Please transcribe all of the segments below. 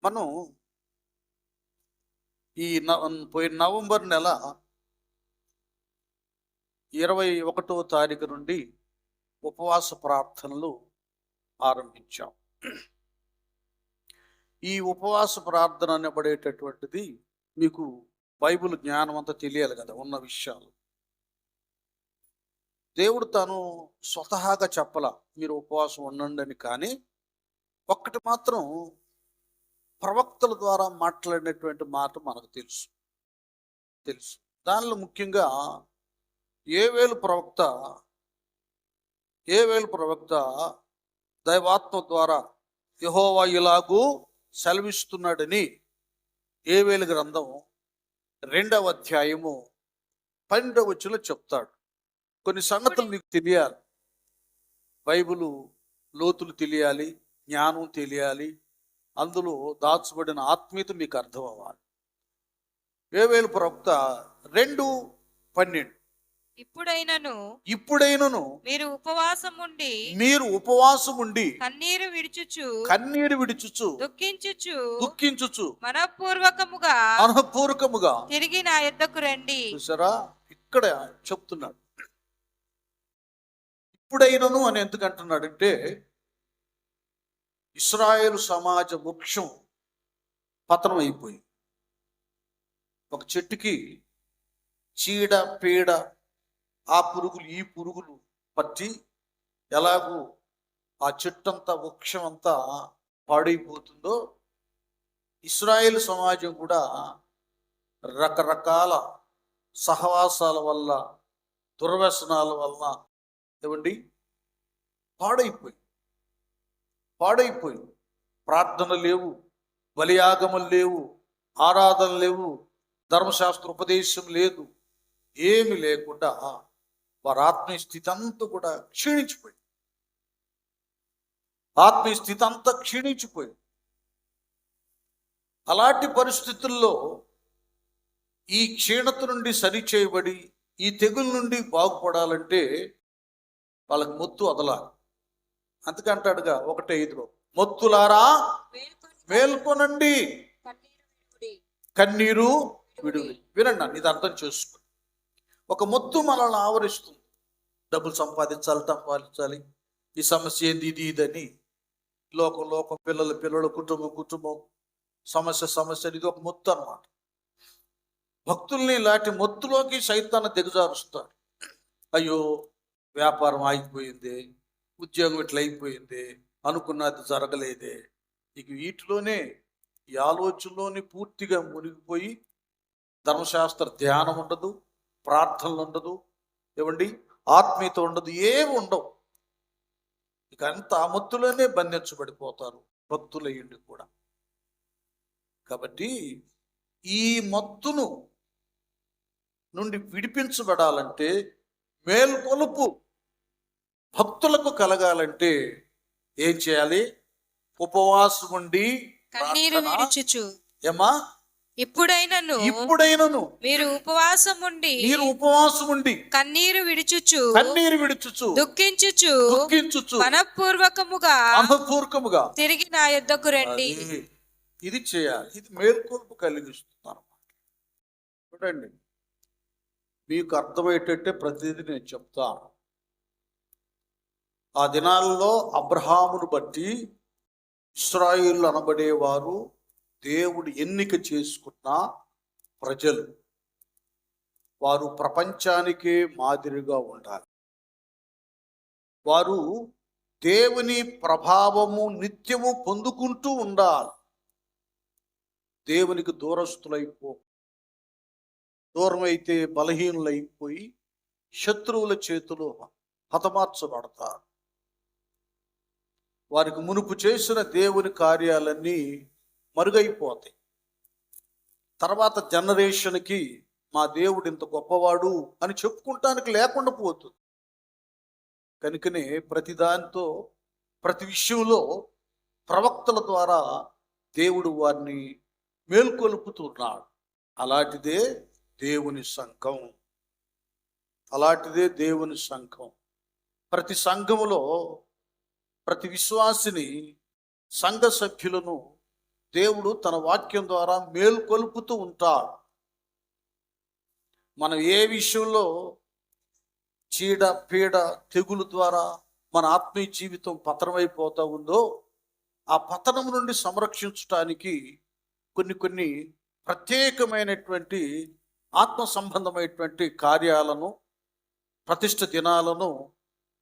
మనం ఈ పోయిన నవంబర్ నెల 21వ తారీఖు నుండి ఉపవాస ప్రార్థనలు ఆరంభించాం. ఈ ఉపవాస ప్రార్థన అనబడేటటువంటిది మీకు బైబిల్ జ్ఞానం అంతా తెలియాలి కదా, ఉన్న విషయాలు. దేవుడు తాను స్వతహాగా చెప్పల మీరు ఉపవాసం ఉండండి అని, కానీ ఒక్కటి మాత్రం ప్రవక్తల ద్వారా మాట్లాడినటువంటి మాట మనకు తెలుసు. దానిలో ముఖ్యంగా ఏవేలు ప్రవక్త దైవాత్మ ద్వారా యెహోవా ఇలాగూ సెలవిస్తున్నాడని ఏవేలు గ్రంథం 2వ అధ్యాయము 12వ వచనంలో చెప్తాడు. కొన్ని సంగతులు మీకు తెలియాలి, బైబిలు లోతులు తెలియాలి, జ్ఞానం తెలియాలి, అందులో దాచబడిన ఆత్మీయత మీకు అర్థం అవ్వాలి. ఏవేలు ప్రవక్త 2:12 ఇప్పుడైనను మీరు ఉపవాసం ఉండి కన్నీరు విడుచుచు దుఃఖించుచు మనఃపూర్వకముగా తిరిగి నా యొద్దకు రండి. చూసారా, ఇక్కడ చెప్తున్నాడు ఇప్పుడైనను అని. ఎందుకు అంటున్నాడంటే ఇశ్రాయేలు సమాజ వృక్షం పతనం అయిపోయింది. ఒక చెట్టుకి చీడ పీడ, ఆ పురుగులు ఈ పురుగులు పట్టి ఎలాగూ ఆ చెట్టంతా వృక్షం అంతా పాడైపోతుందో, ఇశ్రాయేలు సమాజం కూడా రకరకాల సహవాసాల వల్ల, దుర్వ్యసనాల వల్ల ఏమండి పాడైపోయి ప్రార్థన లేవు, బలియాగములు లేవు, ఆరాధన లేవు, ధర్మశాస్త్ర ఉపదేశం లేదు, ఏమి లేకుండా వారి ఆత్మీయ స్థితి అంతా కూడా క్షీణించిపోయింది. అలాంటి పరిస్థితుల్లో ఈ క్షీణత నుండి సరిచేయబడి ఈ తెగుల నుండి బాగుపడాలంటే వాళ్ళకి మొత్తు వదలాలి. అందుకంటాడుగా 1:5 మొత్తులారా మేల్కొనండి, కన్నీరు విడుడి. వినండి, ఇది అర్థం చేసుకోండి. ఒక మొత్తు మనల్ని ఆవరిస్తుంది. డబ్బులు సంపాదించాలి, ఈ సమస్య ఏంది, ఇదని లోకం, పిల్లలు, కుటుంబం సమస్య ఇది ఒక మొత్తు అన్నమాట. భక్తుల్ని ఇలాంటి మొత్తులోకి సైతాన్ని దిగజారుస్తాడు. అయ్యో వ్యాపారం ఆగిపోయింది, ఉద్యోగం ఇట్లా అయిపోయింది, అనుకున్నది జరగలేదే. ఇక వీటిలోనే, ఈ ఆలోచనలోనే పూర్తిగా మునిగిపోయి ధర్మశాస్త్ర ధ్యానం ఉండదు, ప్రార్థనలు ఉండదు, ఏమండి ఆత్మీయత ఉండదు, ఏమి ఉండవు. ఇక అంత ఆ మత్తులోనే బంధించబడిపోతారు భక్తులయ్యండి కూడా. కాబట్టి ఈ మత్తును నుండి విడిపించబడాలంటే, మేల్కొలుపు భక్తులకు కలగాలంటే ఏం చేయాలి? ఉపవాసం ఉండి కన్నీరు విడుచుచు. ఏమా? ఇప్పుడైనను మీరు ఉపవాసం ఉండి కన్నీరు విడుచుచు దుఃఖించుచు మనఃపూర్వకముగా తిరిగి నా యొద్దకు రండి. ఇది చేయాలి. ఇది మేల్కొల్పు కలిగిస్తున్నారు. చూడండి, మీకు అర్థమయ్యేటట్టే ప్రతిదీ నేను చెప్తాను. ఆ దినాల్లో అబ్రహామును బట్టి ఇశ్రాయేలు అనబడేవారు దేవుడు ఎన్నిక చేసుకున్న ప్రజలు. వారు ప్రపంచానికే మాదిరిగా ఉండాలి. వారు దేవుని ప్రభావము నిత్యము పొందుకుంటూ ఉండాలి. దేవునికి దూరం అయితే బలహీనులైపోయి శత్రువుల చేతిలో హతమార్చబడతారు. వారికి మునుపు చేసిన దేవుని కార్యాలన్నీ మరుగైపోతాయి. తర్వాత జనరేషన్కి మా దేవుడు ఇంత గొప్పవాడు అని చెప్పుకుంటానికి లేకుండా పోతుంది. కనుకనే ప్రతిదానితో, ప్రతి విషయంలో ప్రవక్తల ద్వారా దేవుడు వారిని మేల్కొలుపుతున్నాడు. అలాంటిదే దేవుని సంఘం. ప్రతి సంఘములో ప్రతి విశ్వాసిని, సంఘ సభ్యులను దేవుడు తన వాక్యం ద్వారా మేల్కొల్పుతూ ఉంటాడు. మనం ఏ విషయంలో చీడ పీడ తెగులు ద్వారా మన ఆత్మీయ జీవితం పతనమైపోతూ ఉందో ఆ పతనం నుండి సంరక్షించడానికి కొన్ని ప్రత్యేకమైనటువంటి ఆత్మ సంబంధమైనటువంటి కార్యాలను, ప్రతిష్ఠ దినాలను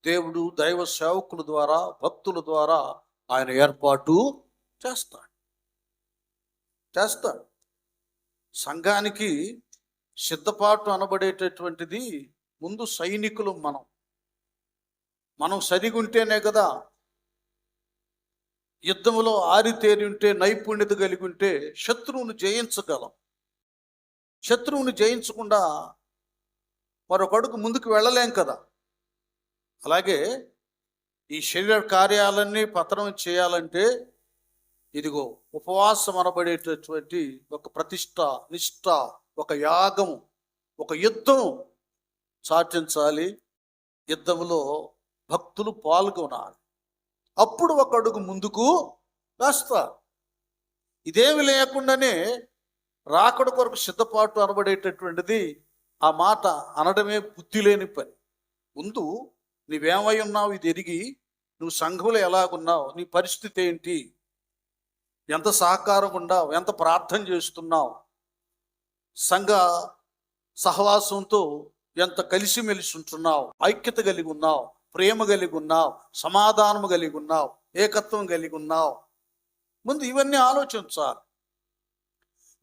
దేవుడు దైవ సేవకుల ద్వారా, భక్తుల ద్వారా ఆయన ఏర్పాటు చేస్తాడు. సంఘానికి సిద్ధపాటు అనబడేటటువంటిది ముందు సైనికులు. మనం సరిగా ఉంటేనే కదా, యుద్ధంలో ఆరితేరి ఉంటే, నైపుణ్యత కలిగి ఉంటే శత్రువును జయించగలం. శత్రువుని జయించకుండా మరొక అడుగు ముందుకు వెళ్ళలేం కదా. అలాగే ఈ శరీర కార్యాలన్నీ పతనం చేయాలంటే ఇదిగో ఉపవాసం అనబడేటటువంటి ఒక ప్రతిష్ట, నిష్ఠ, ఒక యాగం, ఒక యుద్ధం సాటించాలి. యుద్ధంలో భక్తులు పాల్గొనాలి. అప్పుడు ఒక అడుగు ముందుకు వేస్తారు. ఇదేమి లేకుండానే రాకడ కొరకు సిద్ధపాటు అనబడేటటువంటిది, ఆ మాట అనడమే బుద్ధి లేని పని. ముందు నీవేమై ఉన్నావు ఇది ఎరిగి, నువ్వు సంఘంలో ఎలాగున్నావు, నీ పరిస్థితి ఏంటి, ఎంత సహకారం ఉన్నావు, ఎంత ప్రార్థన చేస్తున్నావు, సంఘ సహవాసంతో ఎంత కలిసిమెలిసి ఉంటున్నావు, ఐక్యత కలిగి ఉన్నావు, ప్రేమ కలిగి ఉన్నావు, సమాధానము కలిగి ఉన్నావు, ఏకత్వం కలిగి ఉన్నావు. ముందు ఇవన్నీ ఆలోచించాలి.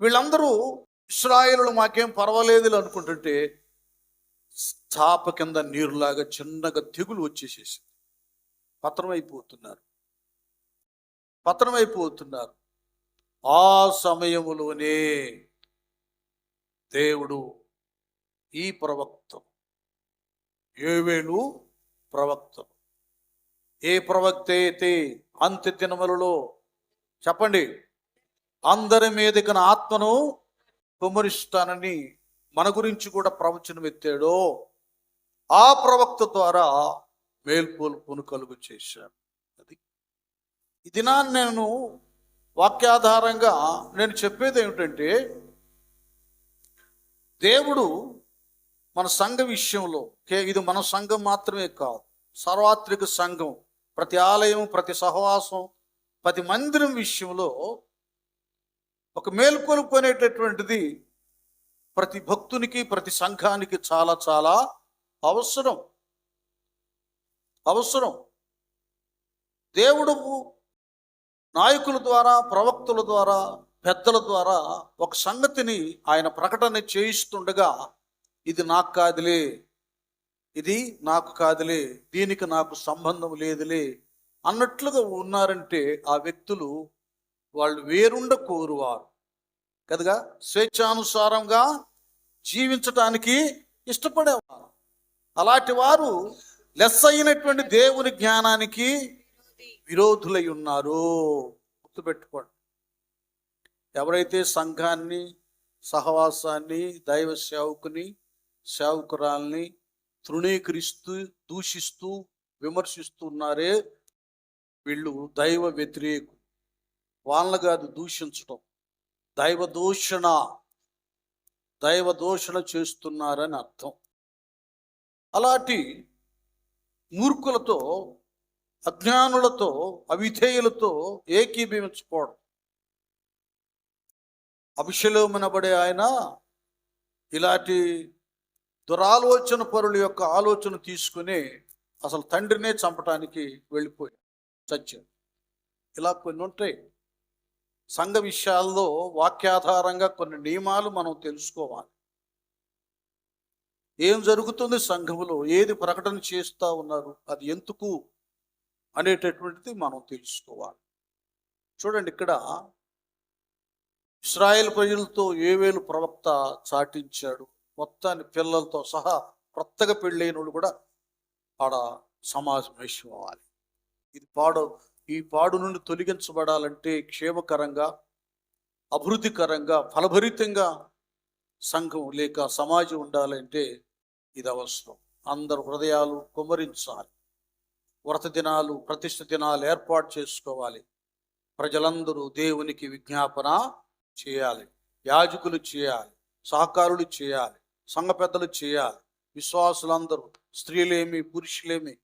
వీళ్ళందరూ ఇశ్రాయేలులు మాకేం పర్వాలేదు అనుకుంటుంటే చాప కింద నీరులాగా చిన్నగా తెగులు వచ్చేసేసి పతనమైపోతున్నారు. ఆ సమయములోనే దేవుడు ఈ ప్రవక్త, యోవేలు ప్రవక్త, ఏ ప్రవక్త అయితే అంత్య దినములలో, చెప్పండి, అందరి మీదకి నా ఆత్మను కుమ్మరిస్తానని మన గురించి కూడా ప్రవచనం ఎత్తాడో ఆ ప్రవక్త ద్వారా మేల్కొల్పును కలుగు చేశాడు. అది ఈ దినాన్ని నేను వాక్యాధారంగా నేను చెప్పేది ఏమిటంటే, దేవుడు మన సంఘ విషయంలో, ఇది మన సంఘం మాత్రమే కాదు, సార్వత్రిక సంఘం, ప్రతి ఆలయం, ప్రతి సహవాసం, ప్రతి మందిరం విషయంలో ఒక మేల్కొలుపు అనేటటువంటిది ప్రతి భక్తునికి, ప్రతి సంఘానికి చాలా చాలా అవసరం. దేవుడు నాయకుల ద్వారా, ప్రవక్తుల ద్వారా, పెద్దల ద్వారా ఒక సంగతిని ఆయన ప్రకటన చేయిస్తుండగా, ఇది నాకు కాదులే, ఇది నాకు కాదులే, దీనికి నాకు సంబంధం లేదులే అన్నట్లుగా ఉన్నారంటే ఆ వ్యక్తులు వాళ్ళు వేరుండ కోరువారు కదగా, స్వేచ్ఛానుసారంగా జీవించటానికి ఇష్టపడేవారు. అలాంటి వారు లెస్ అయినటువంటి దేవుని జ్ఞానానికి విరోధులై ఉన్నారు. గుర్తుపెట్టుకోండి. ఎవరైతే సంఘాన్ని, సహవాసాన్ని, దైవ సేవకుని, సేవకురాల్ని తృణీకరిస్తూ, దూషిస్తూ, విమర్శిస్తున్నారే వీళ్ళు దైవ వ్యతిరేకు. వాళ్ళని కాదు దూషించడం, దైవ దూషణ చేస్తున్నారని అర్థం. అలాంటి మూర్ఖులతో, అజ్ఞానులతో, అవిధేయులతో ఏకీభవించుకోవడం. అభిషేలోమనబడే ఆయన ఇలాంటి దురాలోచన పరుల యొక్క ఆలోచన తీసుకుని అసలు తండ్రినే చంపటానికి వెళ్ళిపోయాడు, చచ్చాడు. ఇలా కొన్ని ఉంటాయి. సంఘ విషయాల్లో వాక్యాధారంగా కొన్ని నియమాలు మనం తెలుసుకోవాలి. ఏం జరుగుతుంది సంఘములో, ఏది ప్రకటన చేస్తూ ఉన్నారు, అది ఎందుకు అనేటటువంటిది మనం తెలుసుకోవాలి. చూడండి, ఇక్కడ ఇశ్రాయేలు ప్రజలతో యోవేలు ప్రవక్త చాటించాడు. మొత్తాన్ని పిల్లలతో సహా కొత్తగా పెళ్ళైన వాళ్ళు కూడా ఆడ సమావేశం అవ్వాలి. ఈ పాడు నుండి తొలగించబడాలంటే క్షేమకరంగా, అభివృద్ధికరంగా, ఫలభరితంగా సంఘం లేక సమాజం ఉండాలంటే ఇది అవసరం. అందరు హృదయాలు కుమ్మరించాలి. వ్రత దినాలు, ప్రతిష్ఠ దినాలు ఏర్పాటు చేసుకోవాలి. ప్రజలందరూ దేవునికి విజ్ఞాపన చేయాలి, యాజకులు చేయాలి, సహకారులు చేయాలి, సంఘ పెద్దలు చేయాలి, విశ్వాసులందరూ, స్త్రీలేమి పురుషులేమి,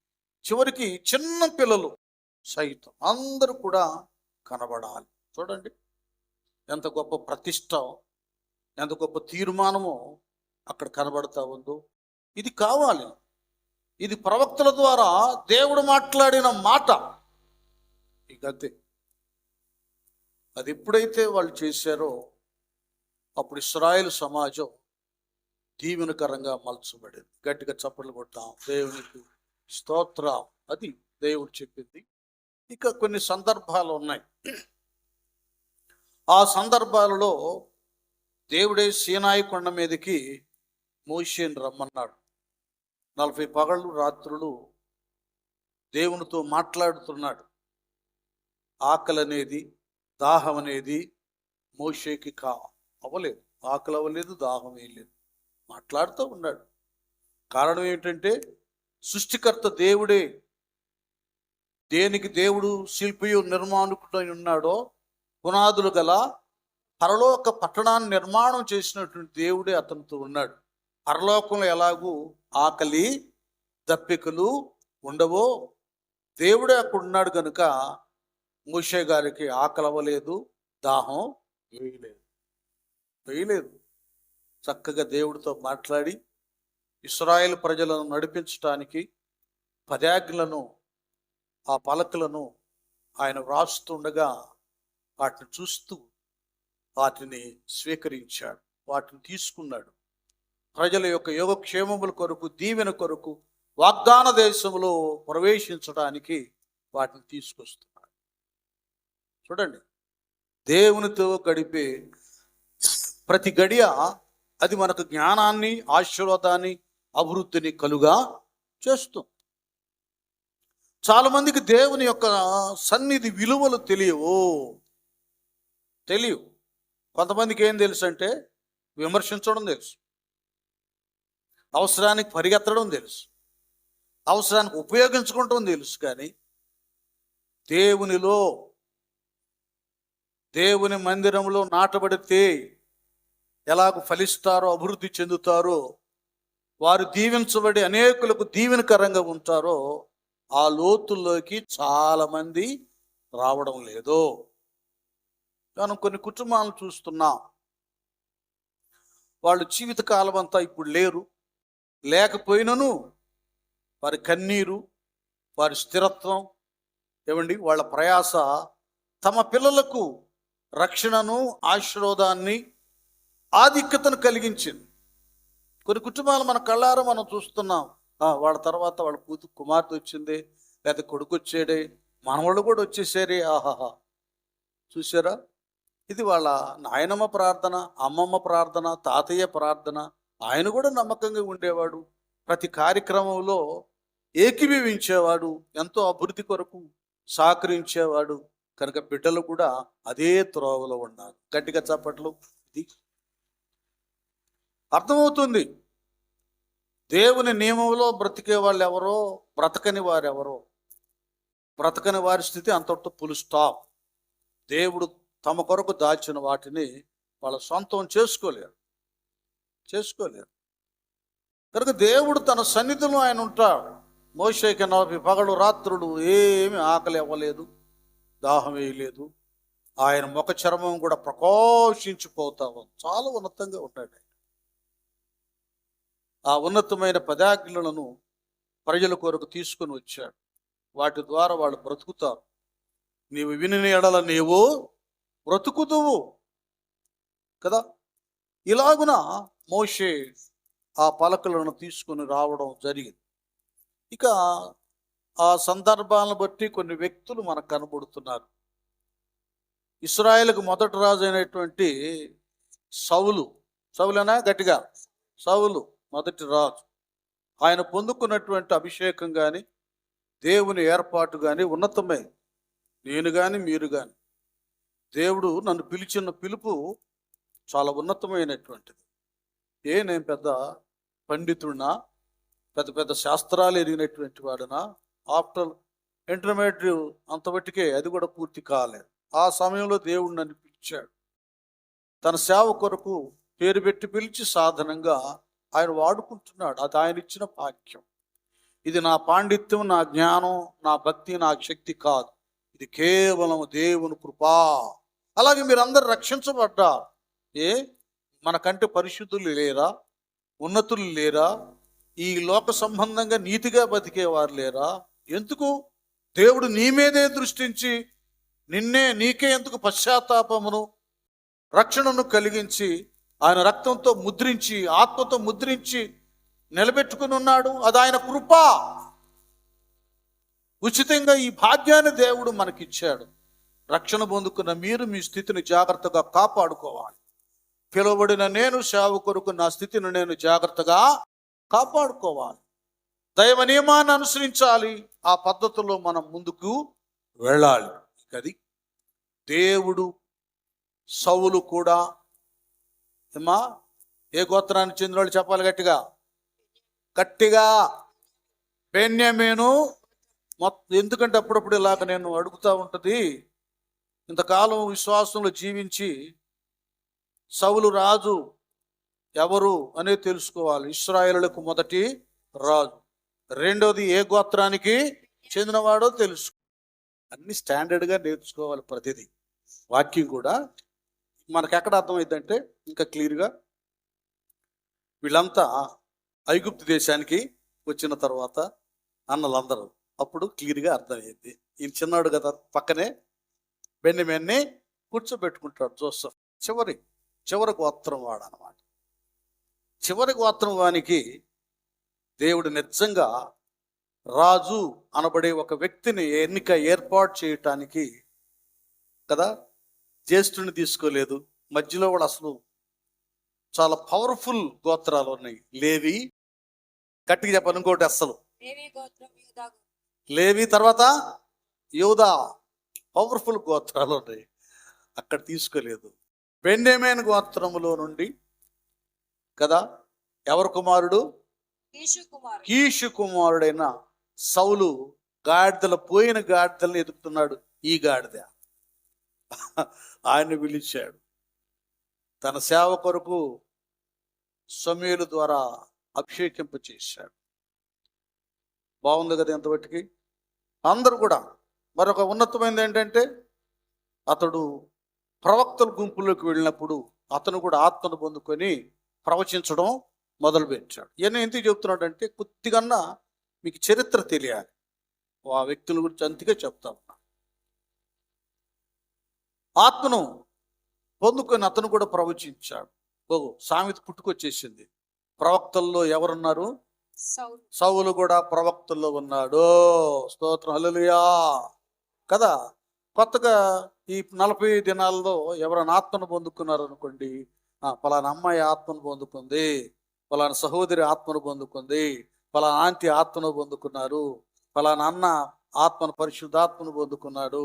చివరికి చిన్న పిల్లలు సైతం అందరూ కూడా కనబడాలి. చూడండి ఎంత గొప్ప ప్రతిష్ట, ఎంత గొప్ప తీర్మానమో అక్కడ కనబడతా ఉందో. ఇది కావాలి. ఇది ప్రవక్తల ద్వారా దేవుడు మాట్లాడిన మాట. ఇక అంతే. అది ఎప్పుడైతే వాళ్ళు చేశారో అప్పుడు ఇశ్రాయేలు సమాజం దీవెనకరంగా మలచబడింది. గట్టిగా చప్పట్లు కొట్టాం, దేవునికి స్తోత్రం. అది దేవుడు చెప్పింది. ఇక కొన్ని సందర్భాలు ఉన్నాయి. ఆ సందర్భాలలో దేవుడే సీనాయి కొండ మీదకి మోషేని రమ్మన్నాడు. 40 పగళ్ళు రాత్రులు దేవునితో మాట్లాడుతున్నాడు. ఆకలి అనేది, దాహం అనేది మోషేకి అవ్వలేదు. ఆకలి అవ్వలేదు, దాహం వేయలేదు, మాట్లాడుతూ ఉన్నాడు. కారణం ఏంటంటే సృష్టికర్త దేవుడే. దేనికి దేవుడు శిల్పియు నిర్మాణకుడై ఉన్నాడో, పునాదులు గల పరలోక పట్టణాన్ని నిర్మాణం చేసినటువంటి దేవుడే అతనితో ఉన్నాడు. పరలోకంలో ఎలాగూ ఆకలి దప్పికలు ఉండవో, దేవుడే అక్కడ ఉన్నాడు కనుక మోషే గారికి ఆకలి అవ్వలేదు, దాహం వేయలేదు. చక్కగా దేవుడితో మాట్లాడి ఇశ్రాయేలు ప్రజలను నడిపించడానికి 10 ఆజ్ఞలను, ఆ పలకలను ఆయన వ్రాస్తుండగా వాటిని చూస్తూ వాటిని స్వీకరించాడు, వాటిని తీసుకున్నాడు. ప్రజల యొక్క యోగక్షేమముల కొరకు, దీవెన కొరకు వాగ్దాన దేశంలో ప్రవేశించడానికి వాటిని తీసుకొస్తున్నాడు. చూడండి, దేవునితో గడిపే ప్రతి గడియ అది మనకు జ్ఞానాన్ని, ఆశీర్వాదాన్ని, అభివృద్ధిని కలుగా చేస్తుంది. చాలా మందికి దేవుని యొక్క సన్నిధి విలువలు తెలియవు. కొంతమందికి ఏం తెలుసు అంటే విమర్శించడం తెలుసు, అవసరానికి పరిగెత్తడం తెలుసు, అవసరానికి ఉపయోగించుకోవడం తెలుసు. కానీ దేవుని మందిరంలో నాటబడితే ఎలాగ ఫలిస్తారో, అభివృద్ధి చెందుతారో, వారు దీవించబడి అనేకులకు దీవెనకరంగా ఉంటారో ఆ లోతుల్లోకి చాలామంది రావడం లేదు. మనం కొన్ని కుటుంబాలను చూస్తున్నాం. వాళ్ళు జీవితకాలం అంతా ఇప్పుడు లేరు, లేకపోయినను వారి కన్నీరు, వారి స్థిరత్వం, వాళ్ళ ప్రయాస తమ పిల్లలకు రక్షణను, ఆశీర్వాదాన్ని, ఆధిక్యతను కలిగించింది. కొన్ని కుటుంబాలు మన కళ్ళారా మనం చూస్తున్నాం. వాళ్ళ తర్వాత వాళ్ళ కుమార్తె వచ్చింది, లేదా కొడుకు వచ్చాడే, మనవాళ్ళు కూడా వచ్చేసారే. ఆహాహా, చూసారా? ఇది వాళ్ళ నాయనమ్మ ప్రార్థన, అమ్మమ్మ ప్రార్థన, తాతయ్య ప్రార్థన. ఆయన కూడా నమ్మకంగా ఉండేవాడు, ప్రతి కార్యక్రమంలో ఏకీభవించేవాడు, ఎంతో అభివృద్ధి కొరకు సహకరించేవాడు. కనుక బిడ్డలు కూడా అదే త్రోవలో ఉన్నారు. గట్టిగా చప్పట్లు. ఇది అర్థమవుతుంది. దేవుని నియమంలో బ్రతికే వాళ్ళు ఎవరో, బ్రతకని వారెవరో. బ్రతకని వారి స్థితి అంతటితో ఫుల్ స్టాప్. దేవుడు తమ కొరకు దాచిన వాటిని వాళ్ళ సొంతం చేసుకోలేరు. కనుక దేవుడు తన సన్నిధిలో ఆయన ఉంటాడు. మోషేకి 40 పగలు రాత్రులు ఏమి ఆకలి అవ్వలేదు, దాహం వేయలేదు. ఆయన ముఖ చర్మం కూడా ప్రకాశించిపోతావు, చాలా ఉన్నతంగా ఉంటాడు. ఆ ఉన్నతమైన 10 ఆజ్ఞలను ప్రజల కొరకు తీసుకొని వచ్చాడు. వాటి ద్వారా వాళ్ళు బ్రతుకుతారు. నీవు విని ఎడల నీవు బ్రతుకుతువు కదా. ఇలాగున మోషే ఆ పలకలను తీసుకొని రావడం జరిగింది. ఇక ఆ సందర్భాలను బట్టి కొన్ని వ్యక్తులు మనకు కనబడుతున్నారు. ఇశ్రాయేలుకు మొదటి రాజు అయినటువంటి సౌలునా గట్టిగా సౌలు మొదటి రాజు. ఆయన పొందుకున్నటువంటి అభిషేకం కానీ, దేవుని ఏర్పాటు కానీ ఉన్నతమే. నేను కానీ మీరు కానీ, దేవుడు నన్ను పిలిచిన పిలుపు చాలా ఉన్నతమైనటువంటిది. నేను పెద్ద పండితుడినా, పెద్ద శాస్త్రాలు ఎరిగినటువంటి వాడునా? ఆఫ్టర్ ఇంటర్మీడియట్ అంతబట్టికే అది కూడా పూర్తి కాలేదు. ఆ సమయంలో దేవుడు నన్ను పిలిచాడు. తన సేవ కొరకు పేరు పెట్టి పిలిచి సాధనంగా ఆయన వాడుకుంటున్నాడు. అది ఆయన ఇచ్చిన భాగ్యం. ఇది నా పాండిత్యం, నా జ్ఞానం, నా భక్తి, నా శక్తి కాదు. ఇది కేవలం దేవుని కృపా. అలాగే మీరందరూ రక్షించబడ్డారు. మనకంటే పరిశుద్ధులు లేరా? ఉన్నతులు లేరా? ఈ లోక సంబంధంగా నీతిగా బతికేవారు లేరా? ఎందుకు దేవుడు నీ మీదే దృష్టించి నీకే ఎందుకు పశ్చాత్తాపమును రక్షణను కలిగించి ఆయన రక్తంతో ముద్రించి, ఆత్మతో ముద్రించి నిలబెట్టుకుని ఉన్నాడు. అది ఆయన కృప. ఉచితంగా ఈ భాగ్యాన్ని దేవుడు మనకిచ్చాడు. రక్షణ పొందుకున్న మీరు మీ స్థితిని జాగ్రత్తగా కాపాడుకోవాలి. పిలువబడిన నేను సేవ కొరకు నా స్థితిని నేను జాగ్రత్తగా కాపాడుకోవాలి. దైవ నియమాన్ని అనుసరించాలి. ఆ పద్ధతిలో మనం ముందుకు వెళ్ళాలి. అది దేవుడు సౌలు కూడా ఏ గోత్రానికి చెందిన వాళ్ళు చెప్పాలి గట్టిగా బెన్యామీను. ఎందుకంటే అప్పుడప్పుడు ఇలాగ నేను అడుగుతూ ఉంటుంది. ఇంతకాలం విశ్వాసంలో జీవించి సౌలు రాజు ఎవరు అనేది తెలుసుకోవాలి. ఇశ్రాయేలులకు మొదటి రాజు. రెండోది ఏ గోత్రానికి చెందినవాడో తెలుసుకో. అన్ని స్టాండర్డ్గా నేర్చుకోవాలి. ప్రతిదీ వాక్యం కూడా మనకు ఎక్కడ అర్థమైందంటే ఇంకా క్లియర్గా వీళ్ళంతా ఐగుప్తు దేశానికి వచ్చిన తర్వాత అన్నలందరూ అప్పుడు క్లియర్గా అర్థమైంది. ఈయన చిన్నాడు కదా, పక్కనే బెన్యామీన్ని కూర్చోబెట్టుకుంటాడు జోసెఫ్. చివరి గోత్రం వాడు అన్నమాట. చివరి గోత్రం వానికి దేవుడు నిజంగా రాజు అనబడే ఒక వ్యక్తిని ఏర్పాటు చేయటానికి కదా జ్యేష్ఠుని తీసుకోలేదు. మధ్యలో కూడా అసలు చాలా పవర్ఫుల్ గోత్రాలు ఉన్నాయి. లేవి, గట్టిగా చెప్పను ఇంకోటి, అస్సలు లేవి, తర్వాత యూదా, పవర్ఫుల్ గోత్రాలు ఉన్నాయి. అక్కడ తీసుకోలేదు. బెన్యామీను గోత్రములో నుండి కదా ఎవరి కుమారుడు? కీషు కుమారుడైన సౌలు పోయిన గాడిదలను ఎదుగుతున్నాడు. ఈ గాడిద ఆయన పిలిచాడు. తన సేవ కొరకు సమూయేలు ద్వారా అభిషేకింప చేశాడు. బాగుంది కదా ఎంతవరకు. అందరూ కూడా మరొక ఉన్నతమైనది ఏంటంటే అతడు ప్రవక్తల గుంపులోకి వెళ్ళినప్పుడు అతను కూడా ఆత్మను పొందుకొని ప్రవచించడం మొదలుపెట్టాడు. ఈయన ఎందుకు చెప్తున్నాడంటే కొద్దిగన్నా మీకు చరిత్ర తెలియాలి. ఆ వ్యక్తుల గురించి అంతగా చెప్తా ఉన్నా. ఆత్మను పొందుకొని అతను కూడా ప్రవచించాడు. సామెత పుట్టుకొచ్చేసింది. ప్రవక్తల్లో ఎవరున్నారు? సౌలు కూడా ప్రవక్తల్లో ఉన్నాడు. స్తోత్రం, హల్లెలూయా కదా. కొత్తగా ఈ 40 దినాల్లో ఎవరైనా ఆత్మను పొందుకున్నారు అనుకోండి, పలానా అమ్మాయి ఆత్మను పొందుకుంది, పలానా సహోదరి ఆత్మను పొందుకుంది, పలానా ఆంటీ ఆత్మను పొందుకున్నారు, పలానా అన్న ఆత్మను పరిశుద్ధాత్మను పొందుకున్నాడు,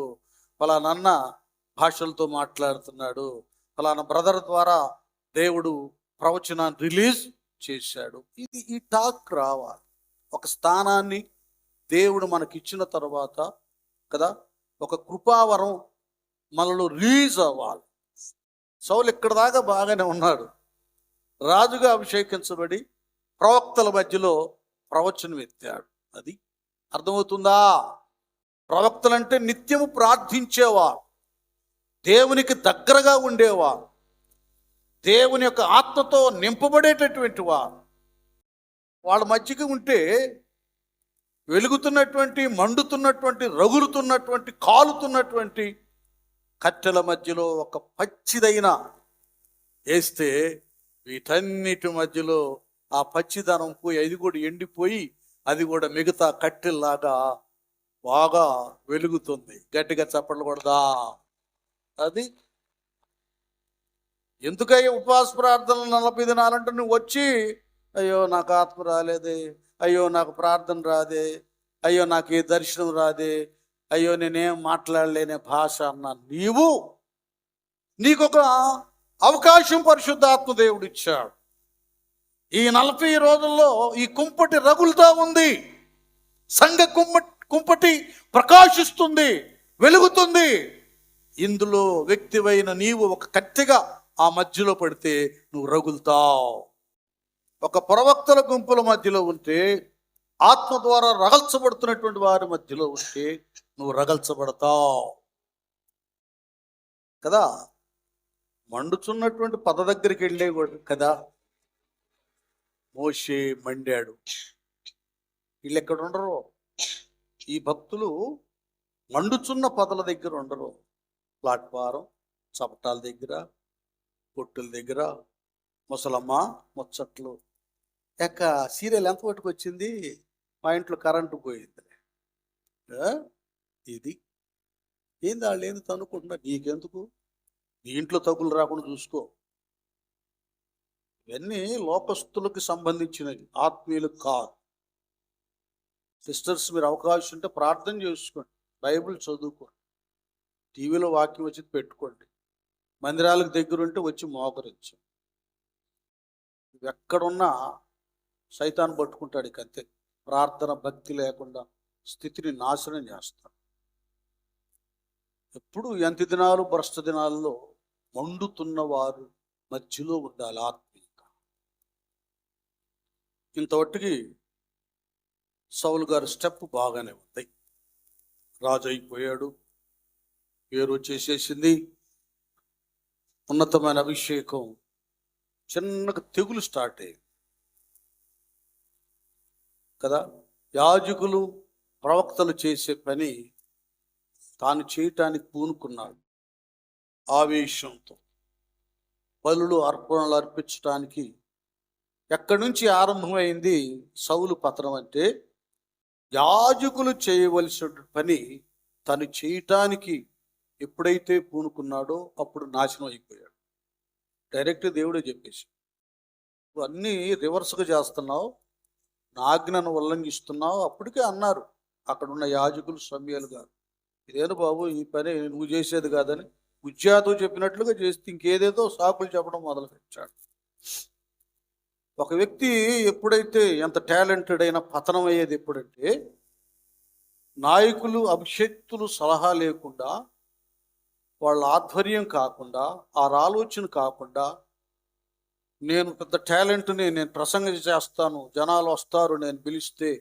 పలానా అన్న భాషలతో మాట్లాడుతున్నాడు, పలానా బ్రదర్ ద్వారా దేవుడు ప్రవచనాన్ని రిలీజ్ చేశాడు. ఇది ఈ టాక్ రావాలి. ఒక స్థానాన్ని దేవుడు మనకిచ్చిన తర్వాత కదా ఒక కృపావరం మనలో రిలీజ్ అవ్వాలి. సౌలు ఇక్కడ దాకా బాగానే ఉన్నాడు. రాజుగా అభిషేకించబడి ప్రవక్తల మధ్యలో ప్రవచనం ఎత్తాడు. అది అర్థమవుతుందా? ప్రవక్తలంటే నిత్యము ప్రార్థించేవారు, దేవునికి దగ్గరగా ఉండేవారు, దేవుని యొక్క ఆత్మతో నింపబడేటటువంటి వారు. వాళ్ళ మధ్యకి ఉంటే వెలుగుతున్నటువంటి, మండుతున్నటువంటి, రగులుతున్నటువంటి, కాలుతున్నటువంటి కట్టెల మధ్యలో ఒక పచ్చిదైన వేస్తే వీటన్నిటి మధ్యలో ఆ పచ్చిదనం పోయి అది కూడా ఎండిపోయి అది కూడా మిగతా కట్టెల్లాగా బాగా వెలుగుతుంది. గట్టిగా చప్పట్లు కొడదా. అది ఎందుకయ్యా ఉపవాస ప్రార్థనలు 40 దినాలంటే నువ్వు వచ్చి అయ్యో నాకు ఆత్మ రాలేదే, అయ్యో నాకు ప్రార్థన రాదే, అయ్యో నాకు ఏ దర్శనం రాదే, అయ్యో నేనేం మాట్లాడలేనే భాష అన్నా నీకొక అవకాశం పరిశుద్ధాత్మ దేవుడు ఇచ్చాడు. ఈ 40 రోజుల్లో ఈ కుంపటి రగులుతా ఉంది. సంఘ కుంపటి ప్రకాశిస్తుంది, వెలుగుతుంది. ఇందులో వ్యక్తివైన నీవు ఒక కత్తిగా ఆ మధ్యలో పడితే నువ్వు రగులుతావు. ఒక ప్రవక్తల గుంపుల మధ్యలో ఉంటే, ఆత్మ ద్వారా రగల్చబడుతున్నటువంటి వారి మధ్యలో ఉంటే నువ్వు రగల్చబడతావు కదా. మండుచున్నటువంటి పద దగ్గరికి వెళ్ళే కదా మోషే మండాడు. వీళ్ళు ఎక్కడ ఉండరు, ఈ భక్తులు మండుచున్న పదల దగ్గర ఉండరు. ప్లాట్ఫారం, చపటాల దగ్గర, పొట్టుల దగ్గర, ముసలమ్మ ముచ్చట్లు. సీరియల్ ఎంత పట్టుకొచ్చింది, మా ఇంట్లో కరెంటు పోయింది, ఇది ఏంది, వాళ్ళు ఏంది తనుకుంటున్నా, నీకెందుకు, నీ ఇంట్లో తగులు రాకుండా చూసుకో. ఇవన్నీ లోకస్తులకు సంబంధించినవి, ఆత్మీయులకు కాదు. సిస్టర్స్, మీరు అవకాశం ఉంటే ప్రార్థన చేసుకోండి, బైబిల్ చదువుకోండి, టీవీలో వాక్యం వచ్చి పెట్టుకోండి, మందిరాలకు దగ్గర ఉంటే వచ్చి మోకరించు. ఎక్కడున్నా సైతాన్ పట్టుకుంటాడు. ఇక అంతే, ప్రార్థన భక్తి లేకుండా స్థితిని నాశనం చేస్తాడు. ఎప్పుడు ఎంత దినాలు భ్రష్ట దినాల్లో మండుతున్న వారు మధ్యలో ఉండాలి ఆత్మీయంగా. ఇంతవట్టుకి సౌలు గారి స్టెప్ బాగానే ఉంది. రాజు అయిపోయాడు, పేరు వచ్చేసేసింది, ఉన్నతమైన అభిషేకం. చిన్నగా తెగులు స్టార్ట్ అయ్యింది కదా. యాజకులు ప్రవక్తలు చేసే పని తాను చేయటానికి పూనుకున్నాడు. ఆవేశంతో బలులు అర్పణలు అర్పించడానికి ఎక్కడి నుంచి ఆరంభమైంది సౌలు పతనం అంటే, యాజకులు చేయవలసిన పని తను చేయటానికి ఎప్పుడైతే పూనుకున్నాడో అప్పుడు నాశనం అయిపోయాడు. డైరెక్ట్ దేవుడే చెప్పేసి, నువ్వు అన్నీ రివర్స్గా చేస్తున్నావు, నా ఆజ్ఞను ఉల్లంఘిస్తున్నావు. అప్పటికే అన్నారు అక్కడ ఉన్న యాజకులు, సమూయేలు గారు, ఇదేను బాబు ఈ పని నువ్వు చేసేది కాదని ఉజ్జాతో చెప్పినట్లుగా చేస్తే ఇంకేదేదో సాకులు చెప్పడం మొదలుపెట్టాడు. ఒక వ్యక్తి ఎప్పుడైతే ఎంత టాలెంటెడ్ అయినా పతనం అయ్యేది ఎప్పుడంటే, నాయకులు అభిషేక్తులు సలహా లేకుండా, వాళ్ళ ఆధ్వర్యం కాకుండా, వారి ఆలోచన కాకుండా, నేను పెద్ద టాలెంట్ని, నేను ప్రసంగం చేస్తాను, జనాలు వస్తారు నేను పిలిస్తే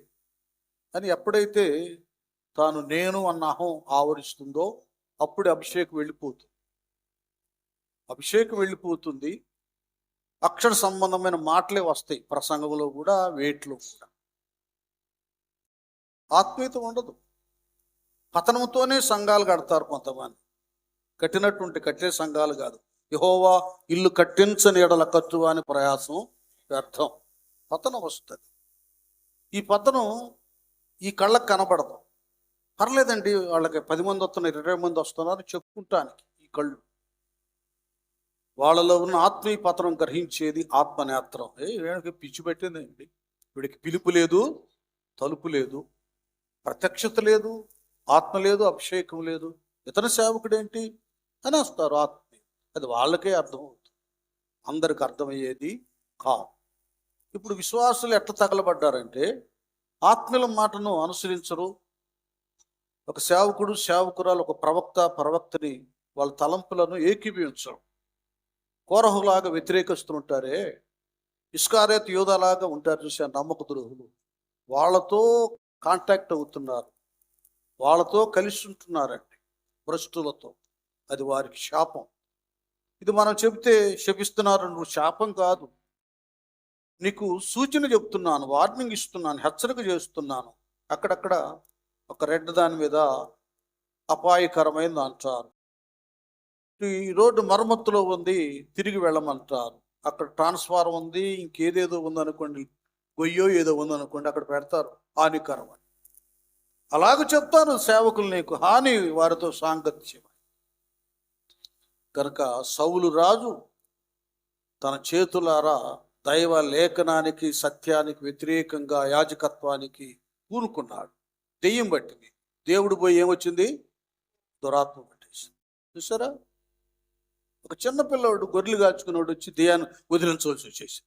అని ఎప్పుడైతే తాను నేను అన్న అహం ఆవరిస్తుందో అప్పుడు అభిషేకం వెళ్ళిపోతుంది. అభిషేకం వెళ్ళిపోతుంది. అక్షర సంబంధమైన మాటలే వస్తాయి ప్రసంగంలో కూడా, వేట్లో కూడా. ఆత్మీయత ఉండదు. పతనంతోనే సంఘాలు కడతారు కొంతమంది. కట్టినటువంటి కట్టే సంఘాలు కాదు. యెహోవా ఇల్లు కట్టించని ఎడల కట్టు అని ప్రయాసం వ్యర్థం. పతనం వస్తుంది. ఈ పతనం ఈ కళ్ళకు కనబడదు. పర్లేదండి, వాళ్ళకి 10 మంది వస్తున్నారు, 20 మంది వస్తున్నారు చెప్పుకుంటానికి ఈ కళ్ళు. వాళ్ళలో ఉన్న ఆత్మీయ పతనం గ్రహించేది ఆత్మనేత్రం. వీడికి పిచ్చి పెట్టిందండి, వీడికి పిలుపు లేదు, తలుపు లేదు, ప్రత్యక్షత లేదు, ఆత్మ లేదు, అభిషేకం లేదు, ఇతర సేవకుడేంటి అని వస్తారు. ఆత్మ అది వాళ్ళకే అర్థమవుతుంది, అందరికి అర్థమయ్యేది కాదు. ఇప్పుడు విశ్వాసులు ఎట్లా తగలబడ్డారంటే, ఆత్మీయుల మాటను అనుసరించరు. ఒక సేవకుడు, సేవకురాలు, ఒక ప్రవక్త, ప్రవక్తని వాళ్ళ తలంపులను ఏకీభవించరు. కోరహులాగా వ్యతిరేకిస్తుంటారే, ఇస్కారేతు యోధాలాగా ఉంటారు చూసా నమ్మక ద్రోహులు. వాళ్ళతో కాంటాక్ట్ అవుతున్నారు, వాళ్ళతో కలిసి ఉంటున్నారండి భ్రష్టులతో. అది వారికి శాపం. ఇది మనం చెబితే శపిస్తున్నారు. నువ్వు శాపం కాదు, నీకు సూచన చెప్తున్నాను, వార్నింగ్ ఇస్తున్నాను, హెచ్చరిక చేస్తున్నాను. అక్కడక్కడ ఒక రెడ్ దాని మీద అపాయకరమైనది అంటారు. ఈ రోడ్డు మరమ్మతులో ఉంది, తిరిగి వెళ్ళమంటారు. అక్కడ ట్రాన్స్ఫార్మర్ ఉంది, ఇంకేదేదో ఉందనుకోండి, గొయ్యో ఏదో ఉందనుకోండి, అక్కడ పెడతారు హానికరం అని. అలాగ చెప్తారు సేవకులు, నీకు హాని వారితో సాంగత్యం. కనుక సౌలు రాజు తన చేతులారా దైవ లేఖనానికి, సత్యానికి వ్యతిరేకంగా యాజకత్వానికి పూనుకున్నాడు. దెయ్యం పట్టింది. దేవుడు పోయి ఏమొచ్చింది? దురాత్మ పట్టేసింది. చూసారా, ఒక చిన్నపిల్లవాడు గొర్రెలు కాచుకున్నాడు వచ్చి దెయ్యాన్ని వదిలించవలసి వచ్చేసి.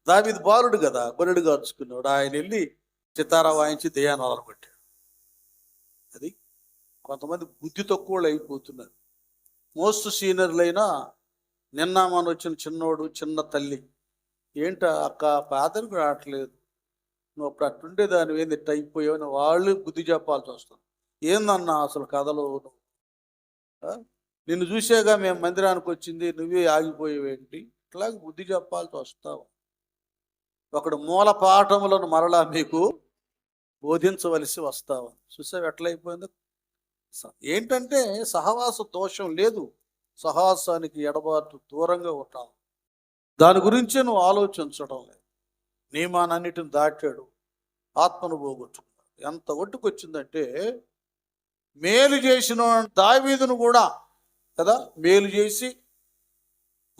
దావీదు బాలుడు కదా, గొర్రెలు కాచుకున్నాడు. ఆయన వెళ్ళి చితారా వాయించి దెయ్యాన్ని వదలగొట్టాడు. అది కొంతమంది బుద్ధి తక్కువ అయిపోతున్నారు. మోస్ట్ సీనియర్లైనా నిన్న మన వచ్చిన చిన్నోడు చిన్న తల్లి, ఏంట అక్క పాతరికి రావట్లేదు, నువ్వు అప్పుడు అట్టుండే దాని ఏంది ఇట్ట అయిపోయావని వాళ్ళు బుద్ధి చెప్పాల్సి వస్తుంది. ఏందన్నా అసలు కథలు, నిన్ను చూసేగా మేము మందిరానికి వచ్చింది, నువ్వే ఆగిపోయావేంటి, ఇట్లాగే బుద్ధి చెప్పాల్సి వస్తావు. ఒకడు మూల పాఠములను మరలా మీకు బోధించవలసి వస్తావా. చూసావు ఎట్లయిపోయిందో. ఏంటంటే సహవాస దోషం లేదు, సహవాసానికి ఎడబాటు దూరంగా ఉంటావు. దాని గురించే నువ్వు ఆలోచించడం లేదు. నియమానన్నిటిని దాటాడు, ఆత్మను పోగొట్టుకున్నాడు. ఎంత ఒట్టుకొచ్చిందంటే మేలు చేసిన దావీదును కూడా కదా, మేలు చేసి